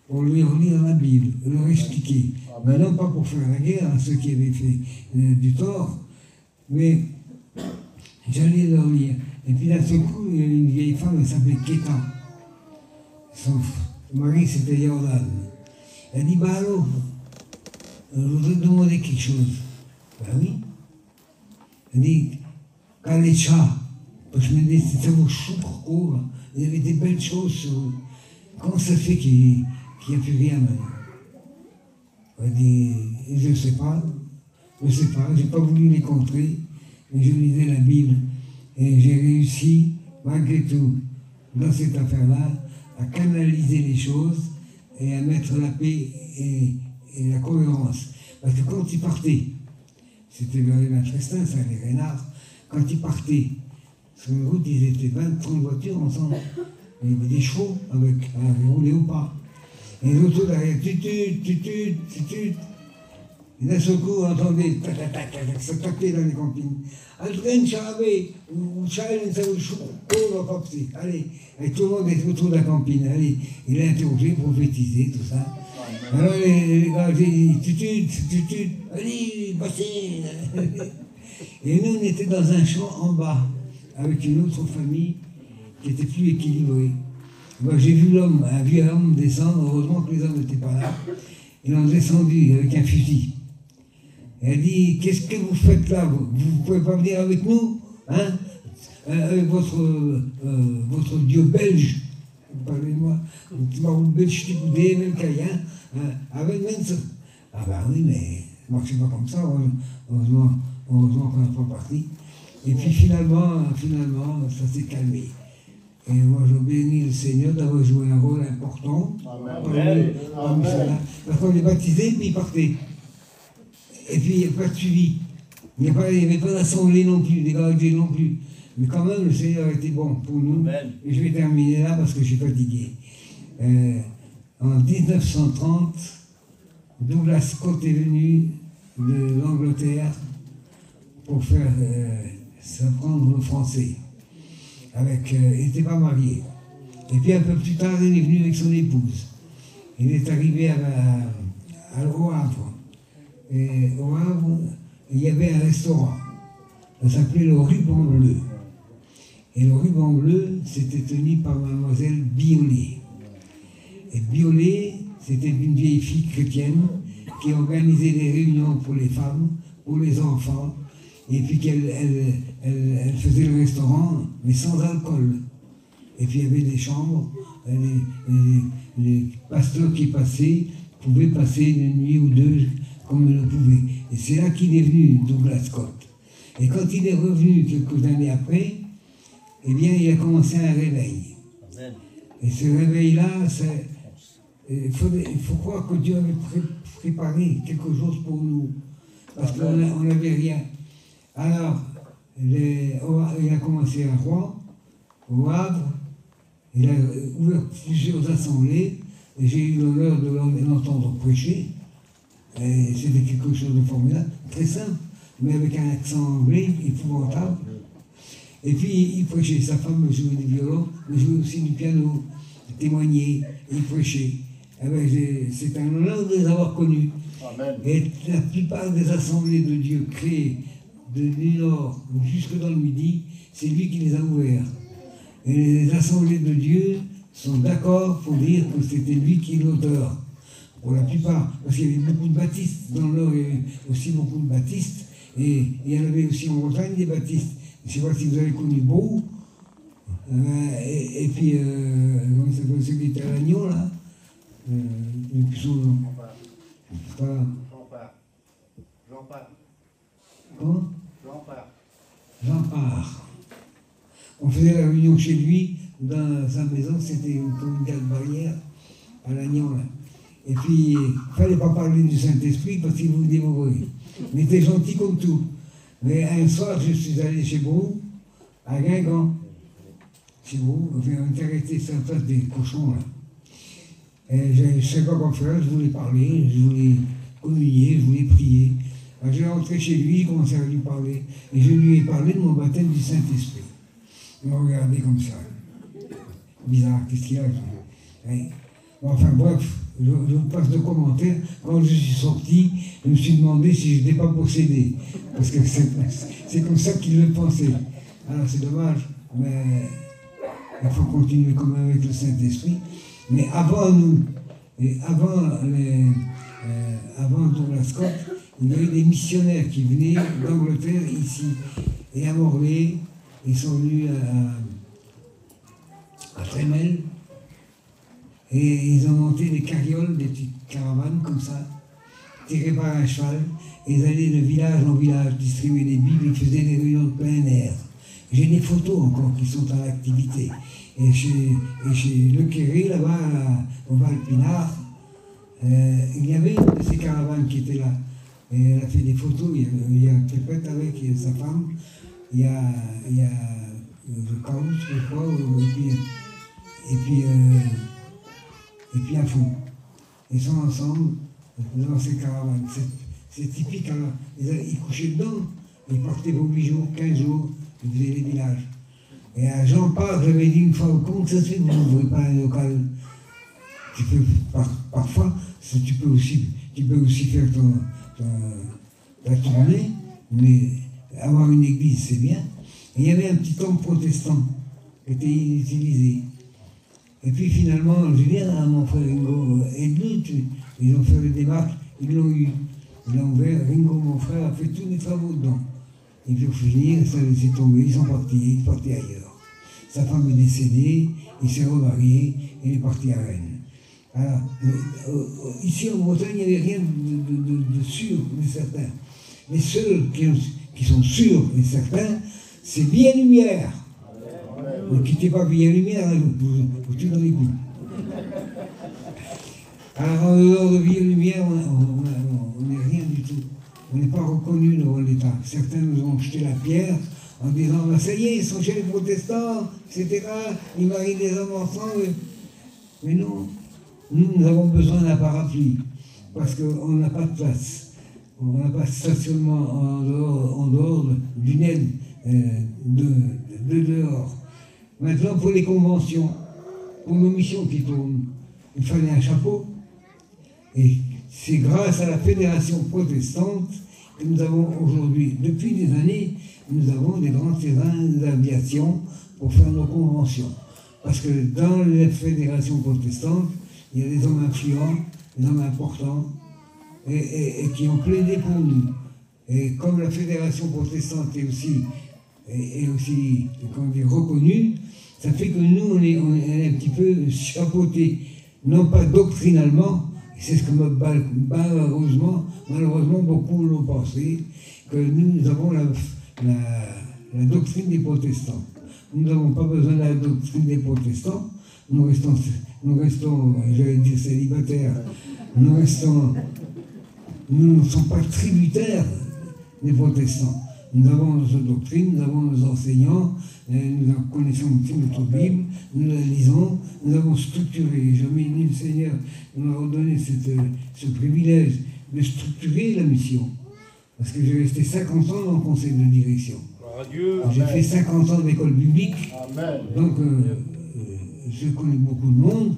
Speaker 1: pour lui relire la Bible, leur expliquer. Mais non pas pour faire la guerre à ceux qui avaient fait du tort, mais j'allais leur lire. Et puis d'un seul coup, il y a une vieille femme, elle s'appelait Kéta. Son mari, c'était Jordan. Elle dit, bah alors, je voudrais te demander quelque chose. Ben oui. Elle dit, quand les chats, parce que je me dis, c'est vos choux courts, il y avait des belles choses sur eux. Comment ça se fait qu'il n'y a plus rien maintenant? Elle dit, je ne sais pas, je n'ai pas voulu les contrer, mais je lisais la Bible. Et j'ai réussi, malgré tout, dans cette affaire-là, à canaliser les choses et à mettre la paix et la cohérence. Parce que quand ils partaient, c'était vers les Matrestin, ça, les Renards, quand ils partaient, sur une route, ils étaient 20-30 voitures ensemble. Il y avait des chevaux avec rouler ou pas. Et les autres derrière, tutut. Et d'un seul coup, on entendait ça tapait dans les campines. Altren, Charabé, ou Charles, ça vous chou, va papser. Allez, et tout le monde est autour de la campine. Allez, il a interrogé, prophétisé, tout ça. Alors les gars, j'ai dit, tutut, allez, passez. Et nous, on était dans un champ en bas, avec une autre famille qui était plus équilibrée. Moi, j'ai vu un vieux homme descendre, heureusement que les hommes n'étaient pas là. Ils ont descendu avec un fusil. Elle a dit, qu'est-ce que vous faites là? Vous ne pouvez pas venir avec nous, hein? Avec votre Dieu belge, parlez-moi, votre belge qui vous dit, même caïen, avec Mensa. Ah ben oui, mais ça ne marchait pas comme ça, heureusement qu'on n'est pas parti. Et puis finalement, ça s'est calmé. Et moi, je bénis le Seigneur d'avoir joué un rôle important.
Speaker 2: Amen.
Speaker 1: Parce qu'on est baptisé, puis il partait. Et puis, il n'y a pas de suivi. Il n'y avait pas d'assemblée non plus, des gardés non plus. Mais quand même, le Seigneur a été bon pour nous. Amen. Et je vais terminer là parce que je suis fatigué. En 1930, Douglas Scott est venu de l'Angleterre pour faire s'apprendre le français. Il n'était pas marié. Et puis un peu plus tard, il est venu avec son épouse. Il est arrivé au Havre. Et au Havre, il y avait un restaurant. Ça s'appelait le Ruban Bleu. Et le Ruban Bleu, c'était tenu par mademoiselle Biolay. Et Biolay, c'était une vieille fille chrétienne qui organisait des réunions pour les femmes, pour les enfants, et puis elle faisait le restaurant, mais sans alcool. Et puis il y avait des chambres, les pasteurs qui passaient pouvaient passer une nuit ou deux comme ils le pouvaient. Et c'est là qu'il est venu, Douglas Scott. Et quand il est revenu quelques années après, eh bien, il a commencé un réveil. Amen. Et ce réveil-là, il faut croire que Dieu avait préparé quelque chose pour nous, parce qu'on n'avait rien. Alors, il a commencé à Rouen, au Havre, il a ouvert plusieurs assemblées, et j'ai eu l'honneur de l'entendre prêcher. Et c'était quelque chose de formidable, très simple, mais avec un accent anglais épouvantable. Et puis il prêchait, sa femme jouait du violon, mais jouait aussi du piano, témoignait, il prêchait. C'est un honneur de les avoir connus. Amen. Et la plupart des assemblées de Dieu créées du Nord jusque dans le Midi, c'est lui qui les a ouverts. Et les assemblées de Dieu sont d'accord pour dire que c'était lui qui est l'auteur pour la plupart, parce qu'il y avait beaucoup de baptistes. Dans le Nord, il y avait aussi beaucoup de baptistes, et il y en avait aussi en Bretagne des baptistes. Je ne sais pas si vous avez connu Beau, et puis, comment il s'appelle, celui qui était à Lannion, là, depuis son nom. Comment ? Jean Parre. On faisait la réunion chez lui, dans sa maison, c'était une communauté de barrière, à Lannion, là. Et puis, il ne fallait pas parler du Saint-Esprit parce qu'il vous dévorait. Il était gentil comme tout. Mais un soir, je suis allé chez Beau, à Guingamp. Chez Beau, on était resté sur la place des cochons, là. Et je ne savais pas quoi faire, je voulais parler, je voulais communier, je voulais prier. Alors, je suis rentré chez lui, j'ai commencé à lui parler. Et je lui ai parlé de mon baptême du Saint-Esprit. Il m'a regardé comme ça. Bizarre, qu'est-ce qu'il y a? Ouais. Bon, enfin bref, je vous passe de commentaires. Quand je suis sorti, je me suis demandé si je n'étais pas possédé. Parce que c'est comme ça qu'il le pensait. Alors c'est dommage, mais il faut continuer quand même avec le Saint-Esprit. Mais avant nous, et avant Douglas Scott, il y a eu des missionnaires qui venaient d'Angleterre ici. Et à Morlaix, ils sont venus à Trémel. Et ils ont monté des carrioles, des petites caravanes comme ça, tirées par un cheval. Et ils allaient de village en village distribuer des Bibles, ils faisaient des réunions de plein air. J'ai des photos encore qui sont en activité. Et chez Le Quéré, là-bas, au Val-Pinard, il y avait une de ces caravanes qui était là. Et elle a fait des photos, il y a Pépette avec sa femme, il y a le Carousse, je crois, et puis à fond. Ils sont ensemble dans ces caravanes. C'est typique, alors, ils couchaient dedans, ils partaient pour 8 jours, 15 jours, ils faisaient les villages. Et à Jean Parc, j'avais dit une fois, comment ça se fait que vous n'ouvrez pas un local? Tu peux, parfois, tu peux aussi faire ta tournée, mais avoir une église, c'est bien. Et il y avait un petit temple protestant qui était inutilisé. Et puis finalement, je dis à mon frère Ringo, aide-le, ils ont fait les démarches, ils l'ont eu. Ils l'ont ouvert, Ringo, mon frère, a fait tous les travaux dedans. Et puis au finir, ça laissé tomber, ils sont partis ailleurs. Sa femme est décédée, il s'est remarié, il est parti à Rennes. Alors, ici en Bretagne, il n'y avait rien de sûr et certain. Les seuls qui sont sûrs et certains, c'est Vie et Lumière. Ne quittez pas Vie et Lumière, vous tuez dans les coups. Alors en dehors de Vie et Lumière, on n'est rien du tout. On n'est pas reconnu devant l'État. Certains nous ont jeté la pierre en disant « ça y est, ils sont chez les protestants, etc. Ils marient des hommes ensemble. » Mais non, nous avons besoin d'un parapluie parce qu'on n'a pas de place. On n'a pas de stationnement en dehors d'une aide de dehors. Maintenant, pour les conventions, pour nos missions qui tournent, il fallait un chapeau. Et c'est grâce à la Fédération protestante que nous avons aujourd'hui, depuis des années, nous avons des grands terrains d'aviation pour faire nos conventions. Parce que dans la Fédération protestante, il y a des hommes influents, des hommes importants, et qui ont plaidé pour nous. Et comme la Fédération protestante est aussi comment dire, reconnue, ça fait que nous, on est un petit peu chapeautés, non pas doctrinalement, c'est ce que malheureusement beaucoup l'ont pensé, que nous avons la doctrine des protestants. Nous n'avons pas besoin de la doctrine des protestants, nous restons j'allais dire célibataires, nous ne sommes pas tributaires des protestants. Nous avons notre doctrine, nous avons nos enseignants, nous connaissons notre Bible, nous la lisons, nous avons structuré. Jamais le Seigneur nous a donné ce privilège de structurer la mission. Parce que j'ai resté 50 ans dans le conseil de direction. J'ai fait 50 ans d'école biblique, donc je connais beaucoup de monde.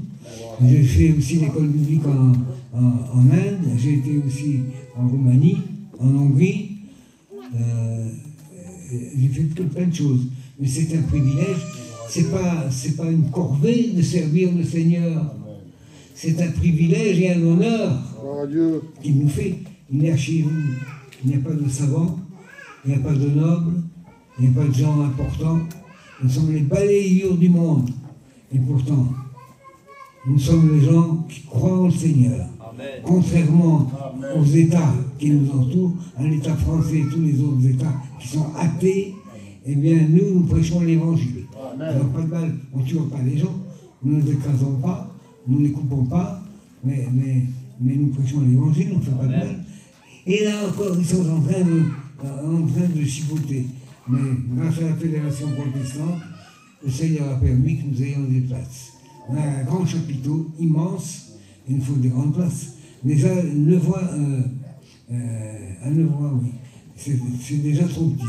Speaker 1: J'ai fait aussi l'école biblique en Inde, j'ai été aussi en Roumanie, en Hongrie. J'ai fait plein de choses, mais c'est un privilège. C'est pas une corvée de servir le Seigneur. c'est un privilège et un honneur
Speaker 2: Gloire à Dieu.
Speaker 1: qu'il nous fait. Il y a chez vous, il n'y a pas de savants, il n'y a pas de nobles, il n'y a pas de gens importants. Nous sommes les balayures du monde. Et pourtant, nous sommes les gens qui croient au Seigneur.
Speaker 3: Amen.
Speaker 1: Contrairement
Speaker 2: Amen.
Speaker 1: aux États qui nous entourent, à l'État français et tous les autres États qui sont athées, eh bien, nous prêchons l'Évangile.
Speaker 2: Amen.
Speaker 1: Alors, pas de mal, on ne tue pas les gens, nous ne les écrasons pas, nous ne les coupons pas, mais nous prêchons l'Évangile, on ne fait pas de mal. Et là encore, ils sont en train de chipoter. Mais grâce à la Fédération protestante, le Seigneur a permis que nous ayons des places. On a un grand chapiteau immense, il nous faut des grandes places. Mais ça, le voit, oui. C'est déjà trop petit.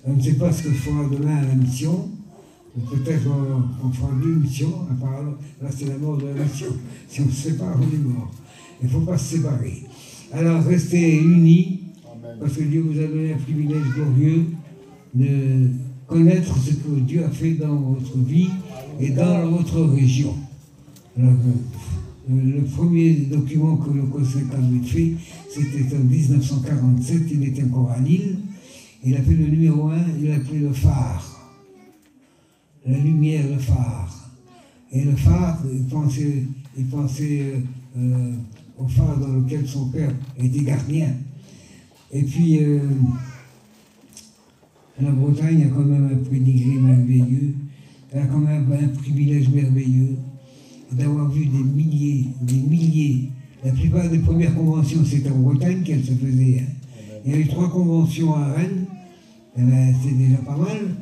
Speaker 1: On ne sait pas ce que fera demain la mission. Peut-être qu'on fera 2 missions. Là, c'est la mort de la mission. Si on se sépare, on est mort. Il ne faut pas se séparer. Alors, restez unis,
Speaker 2: Amen.
Speaker 1: parce que Dieu vous a donné un privilège glorieux de connaître ce que Dieu a fait dans votre vie et dans votre région. Alors, le premier document que le Conseil catholique fait, c'était en 1947, il était encore à Lille. Il a fait le numéro 1, il a appelé le phare. La lumière, le phare. Et le phare, il pensait au phare dans lequel son père était gardien. Et puis, la Bretagne a quand même un pédigré merveilleux, elle a quand même un privilège merveilleux d'avoir vu des milliers. La plupart des premières conventions, c'était en Bretagne qu'elles se faisaient. Hein. Il y a eu 3 conventions à Rennes, c'est déjà pas mal.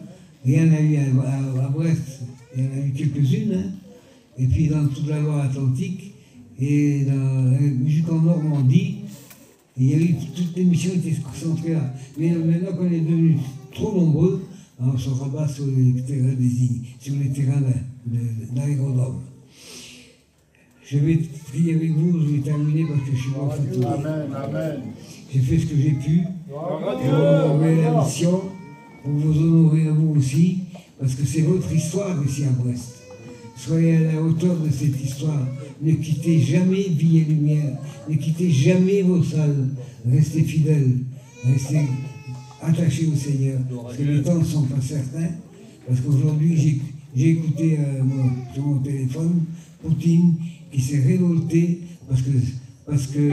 Speaker 1: Et il y en a eu à Brest, il y en a eu quelques-unes. Hein. Et puis dans toute la Loire-Atlantique, et jusqu'en Normandie, il y a eu toutes les missions étaient concentrées là. Mais maintenant qu'on est devenus trop nombreux, on se rabat sur les terrains sur les terrains d'aérodrome. Je vais prier avec vous, je vais terminer parce que je suis pas fatigué.
Speaker 2: Amen. Amen.
Speaker 1: J'ai fait ce que j'ai pu pour honorer la mission, pour vous honorer à vous aussi, parce que c'est votre histoire ici à Brest. Soyez à la hauteur de cette histoire. Ne quittez jamais Vie et Lumière. Ne quittez jamais vos salles. Restez fidèles. Restez attachés au Seigneur. Parce que les temps ne sont pas certains. Parce qu'aujourd'hui, j'ai écouté sur mon téléphone Poutine qui s'est révolté parce que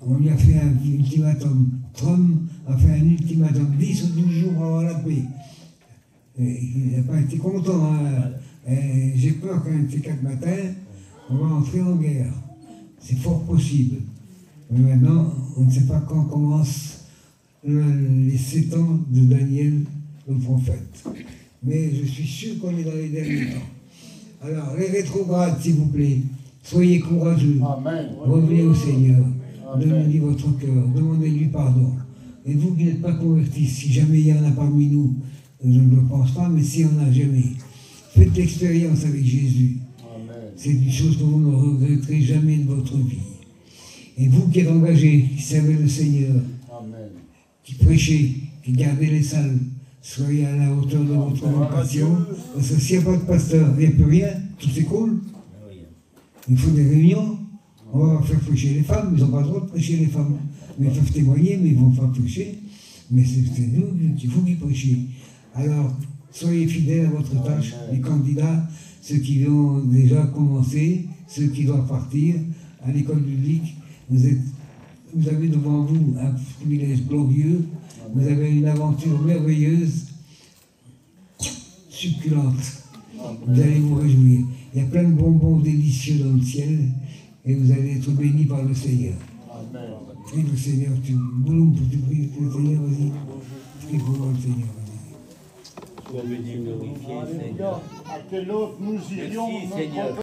Speaker 1: on lui a fait un ultimatum. Trump a fait un ultimatum 10 ou 12 jours avant la paix. Et il n'a pas été content. Hein. J'ai peur qu'un de ces 4 matins, on va entrer en guerre. C'est fort possible. Mais maintenant, on ne sait pas quand commencent les 7 ans de Daniel, le prophète. Mais je suis sûr qu'on est dans les derniers temps. Alors, les rétrogrades, s'il vous plaît, soyez courageux.
Speaker 2: Amen.
Speaker 1: Revenez au Seigneur.
Speaker 2: Amen.
Speaker 1: Donnez-lui votre cœur. Demandez-lui pardon. Et vous qui n'êtes pas convertis, si jamais il y en a parmi nous, je ne le pense pas, mais s'il n'y en a jamais, faites l'expérience avec Jésus.
Speaker 2: Amen.
Speaker 1: C'est une chose que vous ne regretterez jamais de votre vie. Et vous qui êtes engagés, qui servez le Seigneur,
Speaker 2: Amen.
Speaker 1: qui prêchez, qui gardez les salles, soyez à la hauteur de votre vocation. Parce que s'il n'y a pas de pasteur, il n'y a plus rien, tout s'écroule. Il faut des réunions. On va faire prêcher les femmes, ils n'ont pas le droit de prêcher les femmes. Mais ils peuvent témoigner, mais ils ne vont pas prêcher. Mais c'est nous qu'il faut qu'ils prêchent. Alors, soyez fidèles à votre tâche, les candidats, ceux qui ont déjà commencé, ceux qui doivent partir à l'école publique. Vous avez devant vous un privilège glorieux, vous avez une aventure merveilleuse, succulente. Vous allez vous réjouir. Il y a plein de bonbons délicieux dans le ciel et vous allez être bénis par le Seigneur.
Speaker 2: Amen.
Speaker 1: Prie le Seigneur, Bouloum, tu pries le Seigneur, vas-y. Prie pour moi le Seigneur, vas-y.
Speaker 3: Sois béni, glorifié, Seigneur.
Speaker 2: À quel autre nous irions
Speaker 3: Merci, Seigneur.